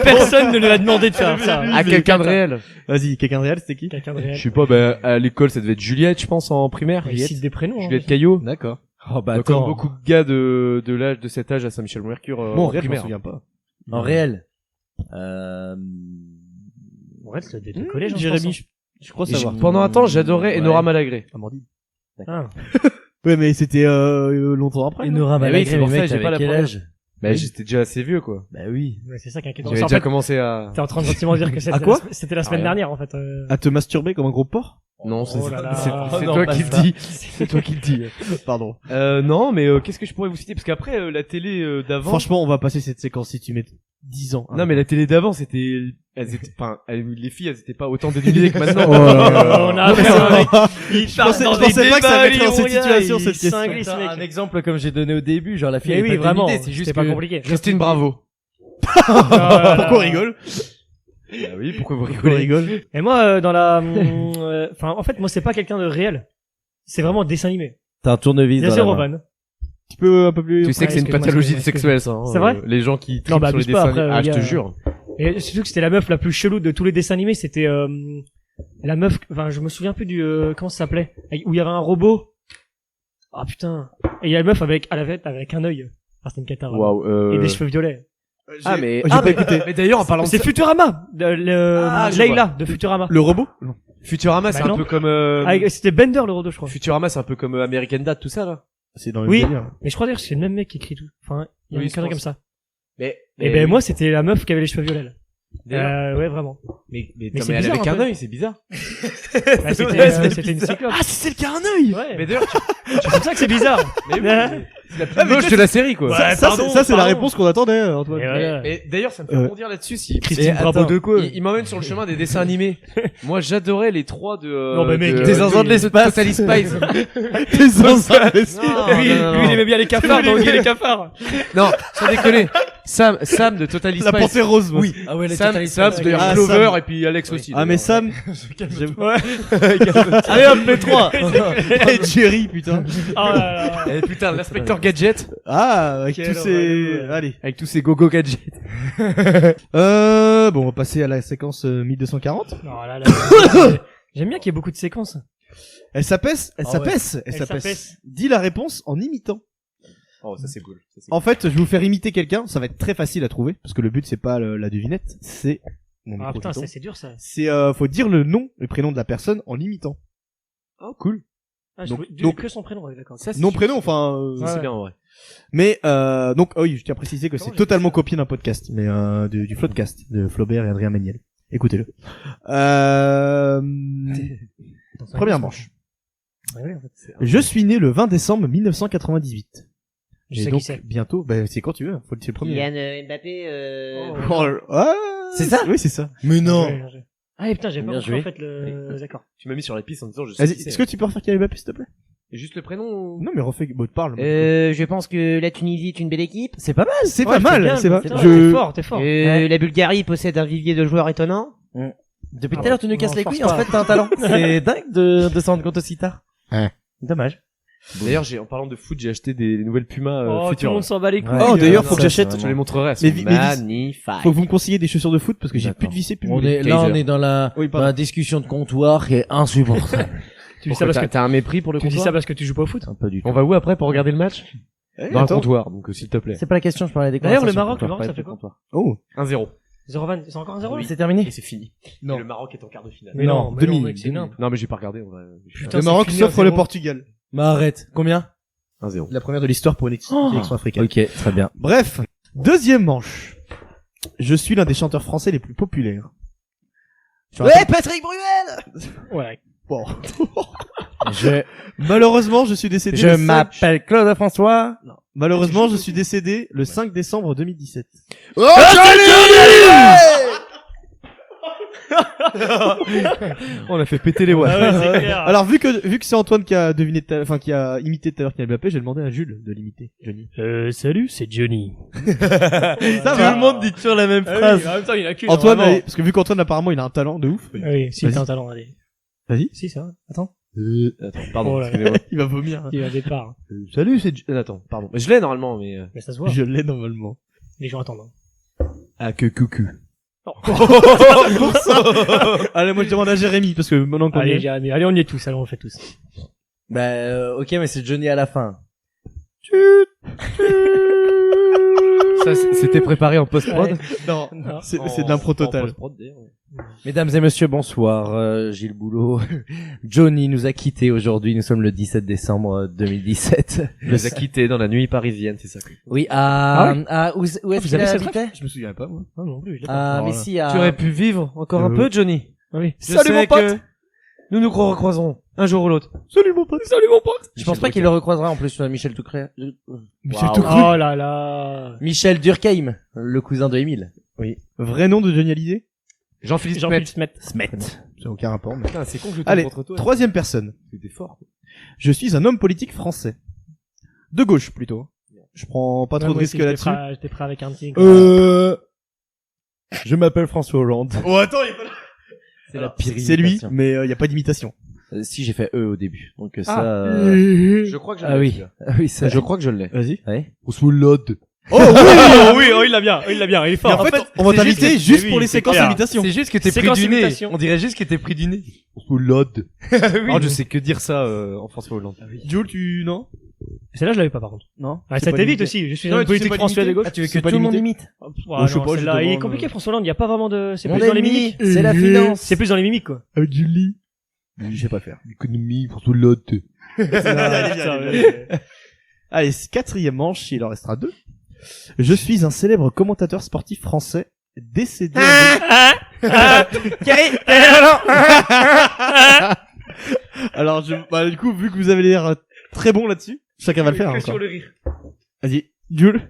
Personne ne lui a demandé de faire ça. À quelqu'un de réel. Vas-y, quelqu'un de réel, c'était qui? Quelqu'un de réel. Je sais pas, bah, à l'école, ça devait être Juliette, je pense, en primaire. Il cite des prénoms. hein. Juliette Caillot. D'accord. Oh bah Comme attends. beaucoup de gars de l'âge, de cet âge à Saint-Michel-Mercure, Bon, en réel, je m'en primaire. souviens pas. En réel. Ouais, c'est des collèges. Jérémy, je crois Et savoir. pendant un temps, j'adorais Enora Malagré. Amandine. Ah. Ouais, mais c'était longtemps après. Et non Nora Eh oui, Malagré, c'est pour mais ça, mec, j'ai pas t'avais la quel première. âge? Bah, j'étais déjà assez vieux, quoi. Bah oui. Ouais, c'est ça qui inquiète. J'avais En déjà fait, commencé à... t'es en train de gentiment dire que À quoi c'était la semaine rien. dernière, en fait. À te masturber comme un gros porc? Non, c'est Oh là là. c'est Non, toi pas qui le ça. dis. C'est toi qui le dis. Pardon. Non, mais qu'est-ce que je pourrais vous citer? Parce qu'après, la télé d'avant... Franchement, on va passer cette séquence si tu mets 10 ans. Non, mais la télé d'avant, c'était... les filles, elles étaient pas autant dénudées que maintenant. Oh là là. On a affaire à un mec. Je pensais pas que ça mettrait dans cette situation, cette question. Cinglé, ce mec. Un exemple comme j'ai donné au début, genre la fille Mais elle est oui, pas vraiment. dénudée, c'est juste pas que- compliqué. Christine Bravo. Pourquoi on rigole? Bah oui, pourquoi vous Pourquoi on rigolez? rigole? Et moi, dans la, enfin, en fait, moi, c'est pas quelqu'un de réel. C'est vraiment dessin animé. T'as un tournevis Bien dans sûr, la main. Roman. Tu peux un peu plus... Tu sais que c'est une excuse-moi, pathologie excuse-moi, sexuelle, ça. Hein, C'est vrai les gens qui Non, tripent bah, sur les abuse pas, dessins après, animés. Ah, je il y te a- jure. Et surtout que c'était la meuf la plus chelou de tous les dessins animés. C'était la meuf. Enfin, je me souviens plus du comment ça s'appelait. Où il y avait un robot. Ah putain. Et il y a la meuf avec un œil. Ah, c'était une cata. vraiment. Waouh. Et des cheveux violets. Ah, mais... J'ai pas écouté. Mais d'ailleurs, en parlant de C'est ça... Futurama. Ah, je Leila de Futurama. Le robot? Futurama, c'est Bah un non. peu comme... Ah, c'était Bender le robot, je crois. Futurama, c'est un peu comme American Dad, tout ça, là. C'est dans le Oui. délire. Mais je crois d'ailleurs que c'est le même mec qui écrit tout. Enfin, il y a Oui, une je connerie pense. comme ça. Mais... Et ben moi, c'était la meuf qui avait les cheveux violets. Là. D'ailleurs- Ouais, vraiment. Mais c'est elle bizarre, avec un un peu. œil, c'est bizarre. Bah, c'était Ouais, c'est c'était une bizarre. cyclope. Ah, c'est celle qui a un œil! Ouais. Mais d'ailleurs, C'est pour ça que c'est bizarre. mais oui, Ouais. c'est la plus moche de la série, quoi. Ouais, Ça, pardon, c'est la pardon. réponse qu'on attendait, Antoine. Et voilà. Mais d'ailleurs, ça me fait rebondir là-dessus si... Christine Mais Bravo attends, de quoi il m'emmène sur le chemin des dessins animés. Moi, j'adorais les trois de... Non, mais mec, de- des zinzins de l'espace. Totally Spies. T'es censé Non, Lui, non, non, lui, il non. aimait bien les cafards, donc il les cafards. Non, sans déconner. Sam de Totally La Spies. panthère rose, moi. Oui. Ah ouais, Sam, d'ailleurs, Ah, Clover Sam. et puis Alex aussi. Ah, mais d'ailleurs. Sam, Ouais. allez hop, les trois. Et Jerry, putain. Oh là là. Eh, putain, l'inspecteur Gadget Ah, avec Quel tous ces, horreur. allez. avec tous ses gogo gadgets. Bon, on va passer à la séquence 1240. Non, là, là. J'aime bien qu'il y ait beaucoup de séquences. Elle s'apaisse, elle Ah s'apaisse, elle Elle s'apaisse. s'apaisse. Dis la réponse en imitant. Oh, ça c'est cool. Ça, c'est En fait, je vais vous faire imiter quelqu'un, ça va être très facile à trouver, parce que le but c'est pas la devinette, c'est... Mon Ah micro putain, qui tombe. c'est dur ça. C'est, faut dire le nom, le prénom de la personne en imitant. Oh, cool. Ah, Donc- je donc- que son prénom, ouais, d'accord. Ça, c'est Nom, super. prénom, enfin... Ça, Ouais. c'est bien, en vrai. Mais, donc, oui, je tiens à préciser que Comment c'est j'ai totalement fait ça copié d'un podcast, mais du Floodcast, de Flaubert et Adrien Méniel. Écoutez-le. Première manche. Ouais, ouais, en fait, c'est- Je suis né le 20 décembre 1998. Je Et sais donc, qui c'est. bientôt, bah, c'est quand tu veux, c'est le premier. Kylian Mbappé, Oh. Oh, ah, C'est ça Oui, c'est ça. Mais non. Ouais, ouais. Ah putain, j'ai pas Bien compris joué. en fait le. D'accord. Tu m'as mis sur la piste en disant je sais Vas-y, qui est-ce c'est. que tu peux refaire Kylian Mbappé, s'il te plaît? Et juste le prénom ou... Non, mais refais, bon, parle. je pense que la Tunisie est une belle équipe. C'est pas mal. C'est Ouais, pas mal, bien, c'est pas, putain, je... T'es fort, t'es fort. La Bulgarie possède un vivier de joueurs étonnants. Depuis tout Ah à l'heure, ouais, tu nous casses non, les force couilles. En pas. fait, t'as un talent. C'est dingue de s'en rendre compte aussi tard. Ouais. Dommage. D'ailleurs, en parlant de foot, j'ai acheté des nouvelles Pumas Oh, tout le Future. monde s'en bat les couilles. Ouais. Oh, d'ailleurs, non, faut que ça, j'achète. c'est Je te les montrerai. elles Mais sont vi- Magnifique. Faut que vous me conseillez des chaussures de foot parce que j'ai plus D'accord. de vissé, plus de On moulés. est, là, Kaiser. on est dans la, Oui, dans pardon. la discussion de comptoir qui est insupportable. Tu dis ça parce que t'as un mépris pour le tu dis comptoir ça parce que tu joues pas au foot. Un peu du tout. On va où après pour regarder le match Eh, Dans un attends. comptoir, donc s'il te plaît. C'est pas la question, je parlais des D'ailleurs, le conversations Maroc, comptoir, ça pas fait des quoi comptoirs. Oh. 1-0. 0-20, c'est encore un 0 Oui, c'est terminé. Et c'est fini. Non. Et le Maroc est en quart de finale. Mais non, mais demi, non, mec, c'est demi. nimp. Non, mais j'ai pas regardé, on va... Putain, Le c'est Maroc fini, s'offre le 1-0. Portugal. Mais arrête. Combien? 1-0. La première de l'histoire pour une sélection africaine. Ok, très bien. Bref. Deuxième manche. Je suis l'un des chanteurs français les plus populaires. Je rappelle- Patrick Bruel. Ouais. Bon. Je Malheureusement, je suis décédé. le 5 m'appelle Claude François. Malheureusement, je suis décédé le 5 décembre 2017. On a fait péter les watts. Ah ouais, c'est clair. Alors, vu que c'est Antoine qui a deviné, enfin, qui a imité tout à l'heure Kylian Mbappé, j'ai demandé à Jules de l'imiter. Johnny. Salut, c'est Johnny. Ça va. dit toujours la même Ah oui, en même temps, il a cul. Antoine, vraiment. parce que vu qu'Antoine apparemment il a un talent de ouf. Ah oui, si Vas-y. t'as un talent, allez. Vas-y. Si, ça va. Attends. Attends, pardon, Oh là là. excusez-moi. Il va vomir. Il y a un départ. Salut, c'est... Attends, pardon. Je l'ai normalement, mais... Mais ça se voit. Je l'ai normalement. Les gens attendent. Ah, que coucou. Pour ça. Allez, moi je demande à Jérémy parce que maintenant qu'on y Allez, est. Jérémy, allez, on y est tous. Allez, on le fait tous. Ok, mais c'est Johnny à la fin. Ça, c'était préparé en post-prod? Ouais. Non, Non. c'est de l'impro totale. post-prod, d'ailleurs. Mesdames et messieurs, bonsoir. Gilles Boulot. Johnny nous a quittés aujourd'hui. Nous sommes le 17 décembre 2017. Il les a quittés dans la nuit parisienne, c'est ça. Oui, Ah où est-ce Vous qu'il avez cette habitait? Je me souviens pas moi. Non, non plus, je l'ai pas. Ah, mais si, à... Tu aurais pu vivre encore un peu, Johnny? Ah oui. Je Salut, sais mon pote. que nous nous recroiserons un jour ou l'autre. Salut mon pote. Salut mon pote. Je pense pas qu'il le recroisera en plus, Michel Toucré. Michel Waouh. Toucré. Oh là là. Michel Durkheim, le cousin de Émile. Vrai nom de Johnny Hallyday? Jean-Philippe Jean-Philippe Smet. Smet. C'est aucun rapport. Mais... Putain, c'est con que je Allez, tombe contre toi. troisième personne. C'était fort. Je suis un homme politique français. De gauche plutôt. Je prends pas trop Ouais, de moi risques aussi, là-dessus. J'étais prêt avec un tigre. Je m'appelle François Hollande. Oh attends, il y a pas... C'est la pire C'est lui, imitation. mais il y a pas d'imitation. Si, j'ai fait au début. Donc ça... Je crois que je l'ai. Ah oui. celui-là. Ah oui, ça... Je crois que je l'ai. Vas-y. Ouais. François Hollande. Oh oui. Oh, il l'a bien, il est Et fort. en fait, on va c'est t'inviter juste que- juste oui, pour les c'est séquences clair. d'imitation. C'est juste que t'es pris Séquence du nez. imitation. On dirait juste que t'es pris du nez. François Hollande. Oui. Alors, je sais que dire ça en François Hollande. Jules, tu non? Celle-là, je l'avais pas, par contre. Non. Ah, C'est ça pas t'évite limité. aussi. Je suis Non, un mais tu sais politique pas français de limiter. gauche. Ah, tu veux Que C'est pas tout le monde limité. imite. Ah, je sais non, pas, je celle-là, il est demande, compliqué, François Hollande. Il y a pas vraiment de, c'est On plus est dans les ennemis. mimiques. C'est la finance. C'est plus dans les mimiques, quoi. Avec Julie. Je sais pas faire. Économie, François Hollande. Allez, quatrième manche, il en restera deux. Je suis un célèbre commentateur sportif français décédé. Alors, bah, du coup, vu que vous avez l'air très bon là-dessus, chacun va le faire. Que Encore. sur le rire. Vas-y, Jules.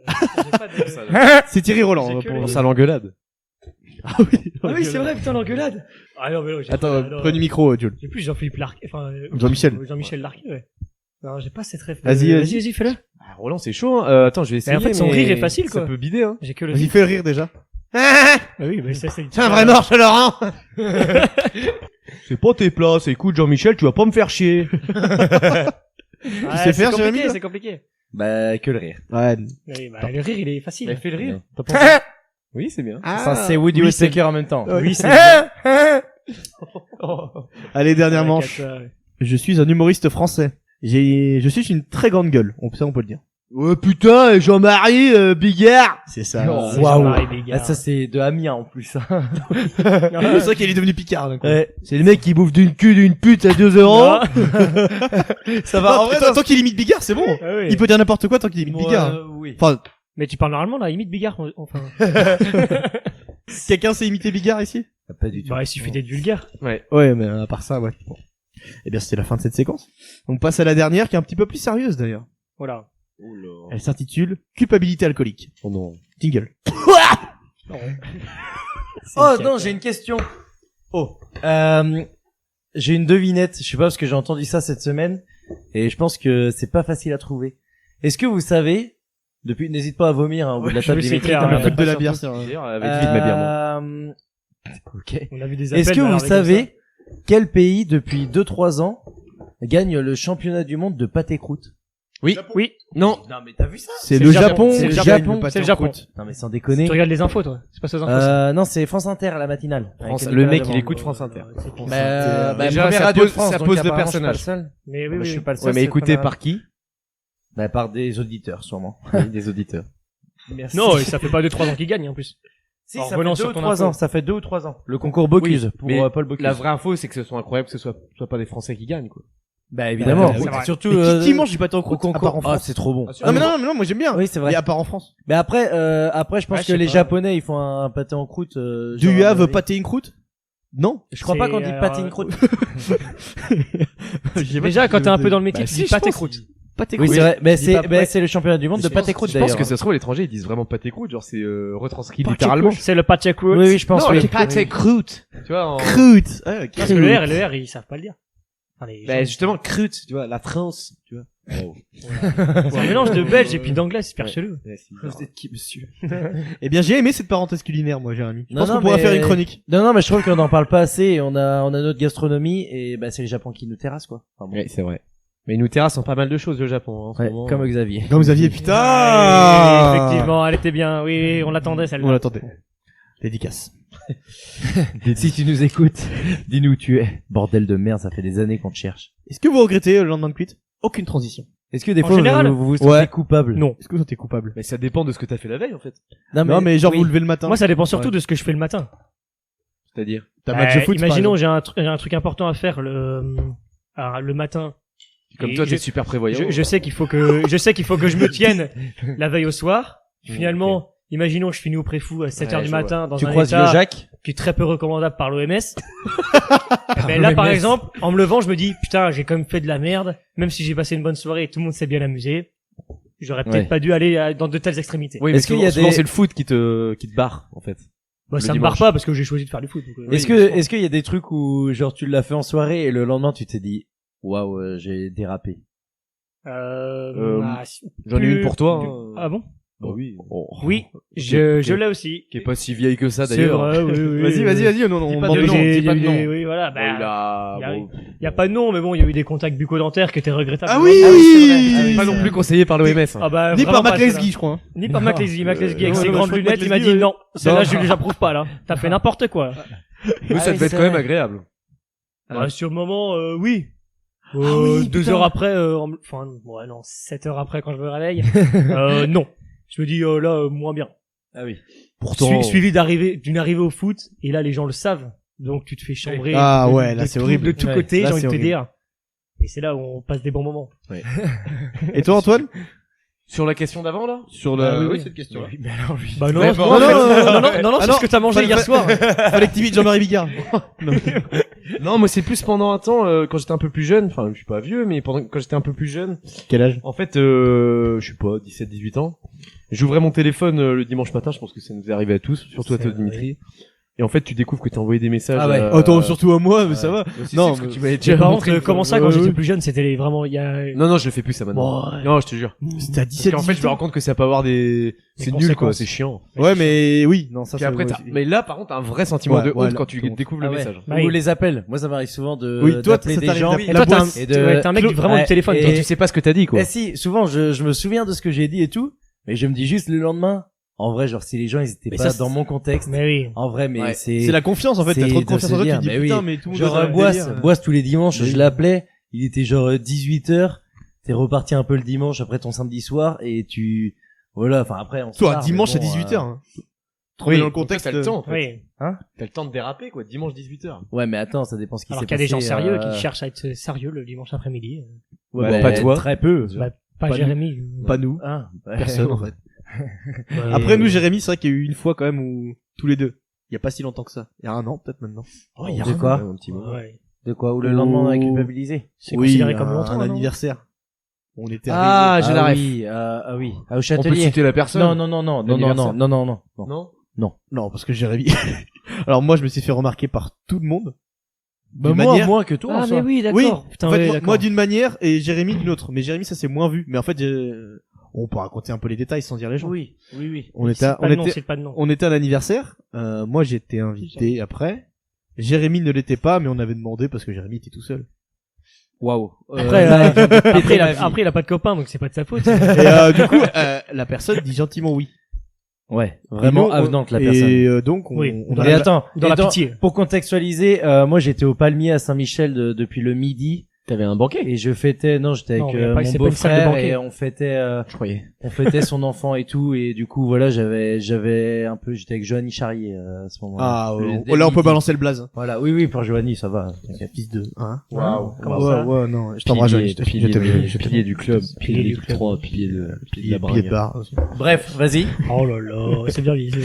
J'ai pas de- C'est Thierry Roland. J'ai hein, que pour- le- Ça l'engueulade. Ah oui. Ah oui, c'est vrai, putain, l'engueulade. Ah non, mais non, j'ai Attends, pas- non, prenez le micro, Jules. J'ai plus Jean-Philippe Larquet, enfin, Jean-Michel. Jean-Michel Larquet, ouais. Non, j'ai pas cette ref. Vas-y, vas-y, fais-le. Ah, Roland, c'est chaud, hein. Attends, je vais essayer. en fait, son rire est facile, quoi. Ça peut bider, hein. J'ai que le Vas-y, rire. fais le rire déjà. Ah oui, mais ça, c'est... C'est un vrai mort, Laurent. C'est pas tes places. Écoute, Jean-Michel, tu vas pas me faire chier. Ouais, sais faire, c'est Jérémy, compliqué, là c'est compliqué. Bah, que le rire. Ouais. Oui, bah, le rire, il est facile. Mais fais le rire. Oui, c'est bien. Ça, c'est Woody oui, Woodpecker en même temps. Oui, c'est... Allez, dernière Ouais, manche. quatre, ouais. Je suis un humoriste français. Je suis une très grande gueule. On peut le dire. Ouais, putain, Jean-Marie, Bigard. C'est ça. C'est Waouh. Jean-Marie Bigard. Ah, ça, c'est de Amiens en plus. C'est vrai qu'il est devenu Picard. d'un coup. C'est le mec qui bouffe d'une queue d'une pute à 2 euros. Ça va. En vrai, tant qu'il imite Bigard, c'est bon. Ah oui. Il peut dire n'importe quoi tant qu'il imite Bigard. Oui. Enfin, Mais tu parles normalement, là, imite Bigard, enfin. quelqu'un sait imiter Bigard ici? Pas du tout. Bah, il suffit d'être vulgaire. Ouais, mais à part ça, ouais. Bon. Eh bien, c'était la fin de cette séquence. On passe à la dernière, qui est un petit peu plus sérieuse d'ailleurs. Voilà. Elle s'intitule Culpabilité alcoolique. Oh non. Jingle. Oh non, j'ai une question. Oh. J'ai une devinette. Je sais pas parce que j'ai entendu ça cette semaine et je pense que c'est pas facile à trouver. Est-ce que vous savez, depuis, n'hésite pas à vomir hein, au bout de la table oui, c'est Dimitri, clair, t'en ouais. as De pas la sur bière, tout. c'est un- D'ailleurs, elle va être vite, ma bière, moi. Ok. On a vu des appels. Est-ce que mais vous alors, savez quel pays depuis 2-3 ans gagne le championnat du monde de pâté croûte? Oui. Non. Non mais t'as vu ça? C'est le Japon. C'est le qui Japon. gagne le pâté C'est le en Japon. croûte. Non mais sans comme ça. déconner. Tu regardes les infos, toi. C'est pas ces infos. ça. Non, c'est France Inter la matinale. France- Avec le Nicolas mec, Demande. il écoute France Inter. C'est pour Bah, ça. bah, Déjà, première ça radio pose- de France, ça donc pose le apparemment, je suis pas personnage. le seul. Mais oui, Bah, je oui. suis pas le seul. Ouais, mais c'est écouté première par qui? Bah, par des auditeurs, sûrement. Oui, des auditeurs. Merci. Non, et ça fait pas 2-3 ans qu'il gagne, en plus. Si, Alors, ça revenons fait 2 sur ou ton 3 info. ans. Ça fait 2 ou 3 ans. Le concours Bocuse pour mais Paul Bocuse. La vraie info, c'est que ce soit incroyable que ce soit pas des Français qui gagnent, quoi. Bah, évidemment. Bah, c'est vrai. Surtout, Mais qui mange du pâté en au croûte à part concours. en Ah, France? c'est trop bon. Non, mais non, moi j'aime bien. Oui, c'est vrai. Et à part en France. Mais après, je pense Ouais, je que sais les pas. Japonais, ils font un pâté en croûte, Do genre, you have euh, pâté in croûte? Non. Je crois pas C'est, qu'on dit pâté in croûte. Déjà, quand t'es un peu dans le métier, Bah, tu si, dis je pas tes pense. croûtes. Pâté Oui, croûte. c'est vrai. Mais Je dis pas- ouais. c'est le championnat du monde de pâté croûte Je pense d'ailleurs. que ça se trouve, à l'étranger, ils disent vraiment pâté croûte, genre c'est retranscrit Pâté littéralement. croûte. C'est le pâté croûte. Oui, oui, je pense. Non, oui. le pâté croûte. Tu vois, Croûte. Ah, ok. Parce que le R et le R, ils savent pas le dire. Enfin, les Bah gens- justement, Krut, tu vois, la France, tu vois. c'est un mélange de belge et puis d'anglais, c'est super chelou. Vous êtes qui, monsieur? Eh bien, j'ai aimé cette parenthèse culinaire, moi, Jérémy. Je Non, pense non, qu'on pourra mais- faire une chronique. Non, mais je trouve qu'on en parle pas assez. Et on a notre gastronomie et bah c'est le Japon qui nous terrasse quoi. Enfin, bon. Oui, c'est vrai. Mais ils nous terrassent en pas mal de choses, le Japon, hein, en ce Ouais, moment. comme Xavier. Comme Xavier, putain! Ouais, effectivement, elle était bien. Oui, on l'attendait celle-là. On l'attendait. Dédicace. Si tu nous écoutes, dis-nous où tu es. Bordel de merde, ça fait des années qu'on te cherche. Est-ce que vous regrettez le lendemain de cuite? Aucune transition. Est-ce que des En fois général vous vous sentez Ouais. coupable? Non. Est-ce que vous êtes coupable? Mais ça dépend de ce que t'as fait la veille, en fait. Non, mais genre oui. vous levez le matin. Moi, ça dépend surtout de ce que je fais le matin. C'est-à-dire. T'as match de foot, par Imaginons, exemple. j'ai un truc important à faire le matin. Comme Et toi, t'es je- super prévoyant. Je sais qu'il faut que je me tienne la veille au soir. Finalement, imaginons je finis au préfou à 7h Ouais, du je matin dans Tu un croises état Vieux Jacques? qui est très peu recommandable par l'OMS. Mais là, par exemple, en me levant, je me dis, putain, j'ai quand même fait de la merde, même si j'ai passé une bonne soirée et tout le monde s'est bien amusé. J'aurais peut-être Ouais. pas dû aller dans de telles extrémités. Oui, mais Est-ce qu'il y a souvent, des- c'est le foot qui te barre, en fait. Bah, le ça me dimanche. barre pas parce que j'ai choisi de faire du foot. donc, Est-ce qu'il y a des trucs où genre tu l'as fait en soirée et le lendemain tu t'es dit waouh j'ai dérapé? J'en ai plus- une pour toi, hein. Ah bon? Bah oui. Oui, Qui je l'ai aussi. est pas si vieille que ça, C'est d'ailleurs. vrai, oui, oui. Vas-y, on Dis on pas demande de le nom, nom. dis Il y pas a de eu nom. des- oui, voilà, Bon, bah, il a... bon, y a pas de nom, mais bon, il y a eu des contacts bucco-dentaires qui étaient regrettables. Ah oui! pas non plus conseillé par l'OMS. Ah bah, Ni vraiment par pas, McLeesky, je crois. hein. Ni par McLeesky avec non, ses non, grandes je crois que lunettes, il m'a McLeesky, dit non, celle-là, Non. j'approuve pas, là. T'as fait n'importe quoi. Nous, ça devait être quand même agréable. Bah, sur le moment, oui. oui, 2 putain. heures après, enfin, ouais, non, 7 heures après quand je me réveille, non. Je me dis, là, moins bien. Ah oui. Pourtant. Suivi d'une arrivée au foot, et là, les gens le savent. Donc, tu te fais chambrer. Ah de- ouais, là, de c'est tout- horrible. De tous Ouais, côtés, là, j'ai envie c'est de te horrible. dire. Et c'est là où on passe des bons moments. Et toi, Antoine? Sur la question d'avant, là? Sur Ah, oui, oui. cette question-là. Bah non, Ouais, non, bon, non, non, non, ah c'est non, ce que t'as mangé fallait- hier soir. Fallait que t'imites Jean-Marie Bigard. Non, moi, c'est plus pendant un temps, quand j'étais un peu plus jeune. Enfin, je suis pas vieux, mais quand j'étais un peu plus jeune. Quel âge? En fait, je sais pas, 17, 18 ans. J'ouvrais mon téléphone le dimanche matin, je pense que ça nous est arrivé à tous, surtout à toi, C'est- Dimitri. Et en fait, tu découvres que t'as envoyé des messages. Ah ouais. Attends, surtout à moi, mais ça va. Non, Non, parce que mais- tu m'avais Mais déjà par montré contre, une comment fois. ça, quand Ouais, j'étais ouais. plus jeune, c'était vraiment, il y a... Non, je le fais plus ça maintenant. Ouais. Non, je te jure. C'était à Parce 17 qu'en fait, je me rends compte que ça peut avoir des... C'est nul, quoi, conséquences. c'est chiant. Ouais, mais oui, non, ça Puis après, ouais, mais là, par contre, t'as un vrai sentiment Ouais, de ouais, honte là, quand tu comment- découvres Ah le ouais. message. Bah Ou oui. les appels. Moi ça m'arrive souvent de Oui, toi, d'appeler ça des t'arrive gens. d'appeler Et la toi, boîte. Et t'es un mec vraiment Ouais, du téléphone. et- toi. Et tu sais pas ce que t'as dit, quoi. Eh si, souvent je me souviens de ce que j'ai dit et tout, mais je me dis juste le lendemain. En vrai, genre si les gens ils étaient Mais pas ça, dans mon contexte. Mais oui. En vrai, mais Ouais. c'est C'est la confiance, en fait. T'as c'est trop de de confiance se en toi, tu dire, dis mais putain, oui. mais tout le monde genre doit faire le Boisse délire. tous les dimanches, Mais je oui. l'appelais, il était genre 18h, t'es reparti un peu le dimanche après ton samedi soir et tu voilà, enfin après on se Toi, marre, dimanche mais à bon, 18h. Hein. Trop oui. dans le Donc, toi, contexte. t'as le temps, en fait. Oui. T'as le temps de déraper, quoi, dimanche 18h. Ouais, mais attends, ça dépend ce qui s'est Alors passé. qu'il y a des gens sérieux euh, qui cherchent à être sérieux le dimanche après-midi. ouais, Bah, bah, pas toi. Très peu. Bah, pas Pas Jérémy. Pas nous. Ah, ouais. Personne, en fait. Ouais. Après, nous, Jérémy, c'est vrai qu'il y a eu une fois quand même où, tous les deux. Il y a pas si longtemps que ça. Il y a un an, peut-être maintenant. Oh, il y a de quoi un petit moment. Ouais. De quoi? Ou le lendemain on a Oh. culpabilisé. C'est considéré comme un longtemps, non anniversaire. On était Ah, arrivés. j'ai la ref. oui, ah oui, au On peut Châtelier. citer la personne. Non, non, non, non, non, non, non, L'anniversaire. non, non, non, non. Non? Non, parce que Jérémy. Alors moi, je me suis fait remarquer par tout le monde. Bah, D'une moi, manière- moins que toi, en Ah, soi. mais oui, Oui. d'accord. Putain, En fait, ouais, moi, d'accord. moi, d'une manière et Jérémy d'une autre. Mais Jérémy, ça c'est moins vu. Mais en fait, on peut raconter un peu les détails sans dire les gens. Oui, oui, oui. On était, Cite pas on de nom, était, cite pas de nom. on était à l'anniversaire. Moi, j'étais invité après. Jérémy ne l'était pas, mais on avait demandé parce que Jérémy était tout seul. Waouh. Après, après, il a pas de copain, donc c'est pas de sa faute. Et du coup, la personne dit gentiment oui. Ouais, vraiment Et nous, avenante la et, personne. donc, on, Oui. on Et arrive- attends, Dans et la pitié. pour contextualiser, moi j'étais au Palmier à Saint-Michel depuis le midi T'avais un banquet? et je fêtais, non j'étais Non, avec mais après, mon c'est pas une salle de beau-frère banquet. et on Je croyais. fêtait son enfant et tout et du coup voilà j'avais un peu, j'étais avec Johanny Charrier à ce moment-là. Ah, Dès là, on peut midi. balancer le blaze. Voilà, oui pour Johanny ça va. Fils de, hein. Waouh. Comment ouais, ça ouais, non, je t'embrasse, Johnny, je t'aime, je t'aime. Pilier du club, Pilier du club. 3, pilier de la Pied de bringue. barre aussi. Bref, vas-y. Oh là là, c'est bien visé.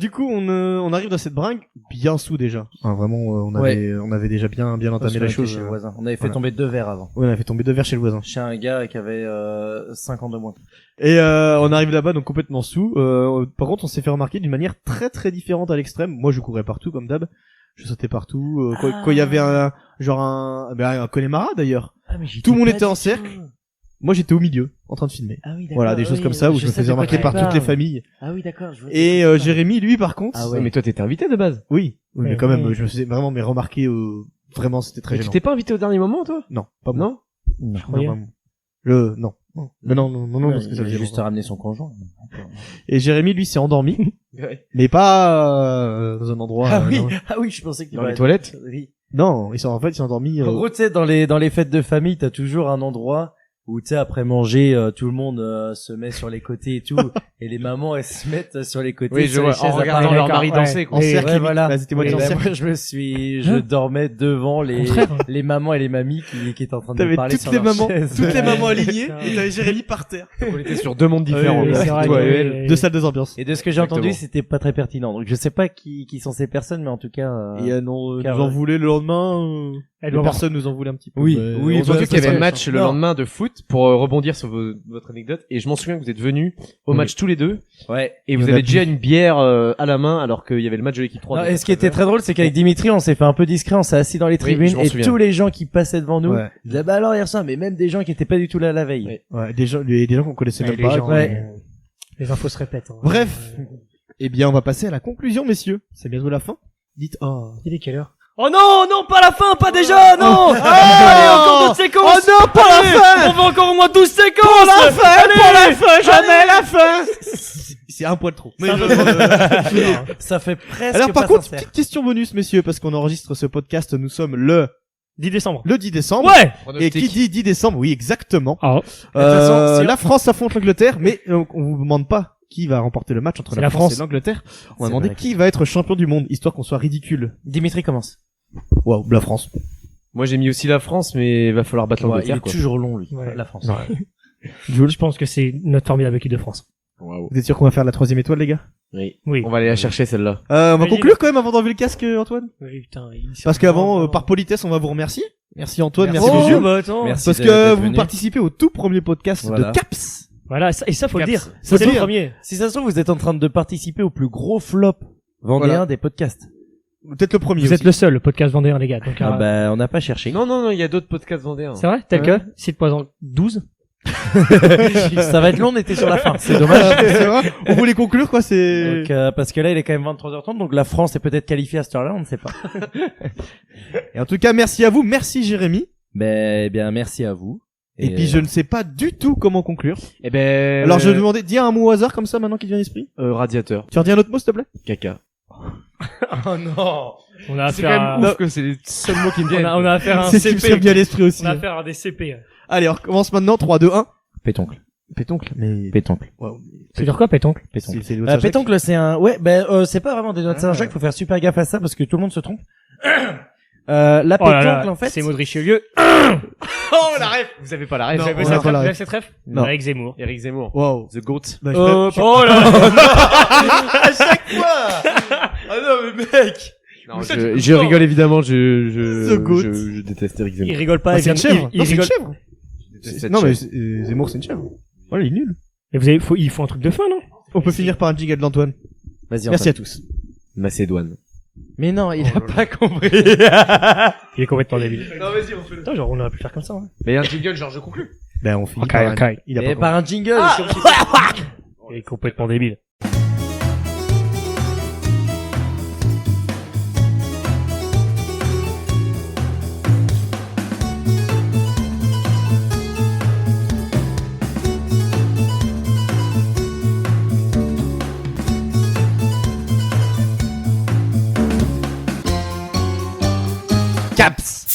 Du coup, on arrive dans cette bringue bien sous déjà. Hein, vraiment, on avait déjà bien entamé Parce qu'on la était chose. chez le voisin. On avait fait voilà. tomber 2 verres avant. Ouais, on a fait tomber 2 verres chez le voisin. Chez un gars qui avait 5 ans de moins. Et on arrive là-bas donc complètement sous. Par contre, on s'est fait remarquer d'une manière très très différente à l'extrême. Moi, je courais partout comme d'hab. Je sautais partout. Quand il y avait un Connemara d'ailleurs. Tout le monde était en cercle. Moi, j'étais au milieu, en train de filmer. Ah oui, d'accord. Voilà, des choses comme ça où je me faisais remarquer par toutes les familles. Ah oui, d'accord. Et Jérémy, lui, par contre, Ah ouais. Mais toi, t'étais invité de base. oui, mais Ouais, quand même, ouais. je me faisais vraiment mais remarquer. Vraiment, c'était très Mais tu gênant. t'es pas invité au dernier moment, toi? Non, pas moi. Non? Non, croyais. vraiment. Non, parce que ça faisait juste longtemps. ramener son conjoint. Et Jérémy, lui, s'est endormi, Ouais. mais pas dans un endroit. non. Ah oui, je pensais que Dans les toilettes? Oui. Non, il s'est endormi. En gros, tu sais, dans les fêtes de famille, t'as toujours un endroit où, tu sais, après manger, tout le monde se met sur les côtés et tout, et les mamans, elles se mettent sur les côtés. Oui, je sur vois, les chaises en regardant à leur part. mari ouais. danser, quoi. En Et- cercle, Ouais, limite. voilà. Bah, c'était moi Et en ben, cercle. moi, je dormais devant Contraire. les mamans et les mamies qui étaient en train de T'avais me parler toutes sur les leur mamans, chaise. toutes les mamans alignées, Putain. et t'avais Jérémy par terre. On était sur deux mondes différents. Ouais, quoi. c'est vrai Toi que- et elle. Deux salles, deux ambiances. Et de ce que j'ai entendu, Exactement. c'était pas très pertinent. Donc je sais pas qui sont ces personnes, mais en tout cas. Et non, car- nous en voulait le lendemain. Elle Les doit avoir- personnes nous en voulaient un petit peu. Oui, mais oui, on Surtout va- qu'il y ça, avait ça- match le Non. lendemain de foot pour rebondir sur votre anecdote. Et je m'en souviens que vous êtes venus au Oui. match tous les deux. Ouais. Et Il vous y en a avez déjà plus. une bière à la main alors qu'il y avait le match de l'équipe 3. Non, et ce qui était très drôle, c'est qu'avec Dimitri, on s'est fait un peu discret, on s'est assis dans les tribunes, je m'en et souviens. tous les gens qui passaient devant nous, Ouais. disaient, bah alors hier soir, mais même des gens qui étaient pas du tout là la veille. Ouais. Ouais, des gens qu'on connaissait même les pas. gens, ouais. Les infos se répètent. hein. Bref. Eh bien, on va passer à la conclusion, messieurs. C'est bientôt la fin. Dites, Il est quelle heure? Oh non, non, pas la fin, pas déjà, Ah, non! Allez, encore d'autres séquences! Oh non, pas la Allez, fin! On veut encore au moins 12 séquences! Pour la fin, Allez, pour la fin, jamais la fin! C'est un poil trop. Mais Ça fait presque alors, par pas contre, sincère. petite question bonus, messieurs, parce qu'on enregistre ce podcast, nous sommes le 10 décembre. 10 décembre. Ouais! Et qui dit 10 décembre, oui, exactement. Ah, toute façon, si- La France affronte l'Angleterre, mais on vous demande pas qui va remporter le match entre C'est la la France France. et l'Angleterre. On C'est va demander vrai. qui va être champion du monde, histoire qu'on soit ridicule. Dimitri commence. Waouh, la France. Moi j'ai mis aussi la France, mais va falloir battre Ouais, il l'Angleterre est quoi. toujours long, lui. Ouais. La France. Je pense que c'est notre formidable équipe de France. Waouh. Vous êtes sûr qu'on va faire la 3e étoile, les gars? Oui. Oui. On va aller la chercher celle-là. On va Vas-y. conclure quand même avant d'enlever le casque, Antoine. Oui, putain. Parce qu'avant, par politesse, on va vous remercier. Merci Antoine, Merci. merci Oh, Jules. bah attends. Merci. Parce d'être que vous venu. participez au tout premier podcast Voilà. de CAPS. Voilà, et ça faut le Caps. dire. Ça, C'est c'est le bien. premier. Si ça se trouve, vous êtes en train de participer au plus gros flop vendéen Voilà. des podcasts. Peut-être le premier Vous aussi. êtes le seul, le podcast vendéen, les gars. Donc, Ah bah, on n'a pas cherché. Non, il y a d'autres podcasts vendéens. c'est vrai? Tel Ouais. que? Site Poison 12? Ça va être long, on était sur la fin. C'est dommage. C'est vrai. On voulait conclure, quoi, c'est... Donc, parce que là, il est quand même 23h30, donc la France est peut-être qualifiée à cette heure-là, on ne sait pas. Et en tout cas, merci à vous, merci Jérémy. Ben, eh bien, merci à vous. Et puis je ne sais pas du tout comment conclure. Eh ben. Alors je vais demander, dis un mot au hasard comme ça maintenant qui te vient à l'esprit. Radiateur. Tu redis un autre mot s'il te plaît? Caca. Oh non. On a C'est affaire quand même à... ouf que c'est les seuls mots qui me viennent. On a affaire à un C'est ce qui me CP. serait bien à l'esprit aussi. On a affaire à des CP. Allez, on recommence maintenant, 3, 2, 1. Pétoncle. Pétoncle, mais... Pétoncle. Wow. C'est dire quoi, pétoncle? Pétoncle. C'est les noix de Saint-Jacques. Pétoncle, c'est un, ouais, ben, c'est pas vraiment des noix de Saint-Jacques, faut faire super gaffe à ça parce que tout le monde se trompe. La Oh là pétoncle, là, en fait. c'est Maud Richelieu. Oh la ref. Vous avez pas la ref. Non, Vous on avez a cette pas la ref? ref. Cette ref? Non. Eric Zemmour. Eric Zemmour. Wow. The Goat. Bah, Oh là À chaque fois! Ah non, mais mec! Non, je rigole évidemment. The Goat. Je déteste Eric Il Zemmour. rigole pas, Bah, il c'est une vient- chèvre. il Non, c'est une rigole. chèvre. Non, mais Zemmour, c'est une chèvre. Voilà, il est nul. Et il faut un truc de fin, non? On peut finir par un jingle d'Antoine. Vas-y, Merci Antoine. à tous. Macédoine. Mais non, il a pas compris. Il est complètement débile. Non, vas-y, on fait le. Putain, genre, on aurait pu faire comme ça, hein. Mais un jingle, genre je conclue. Ben, on finit Ok, par ok. Il a Mais pas par un jingle. Il est complètement débile. CAPS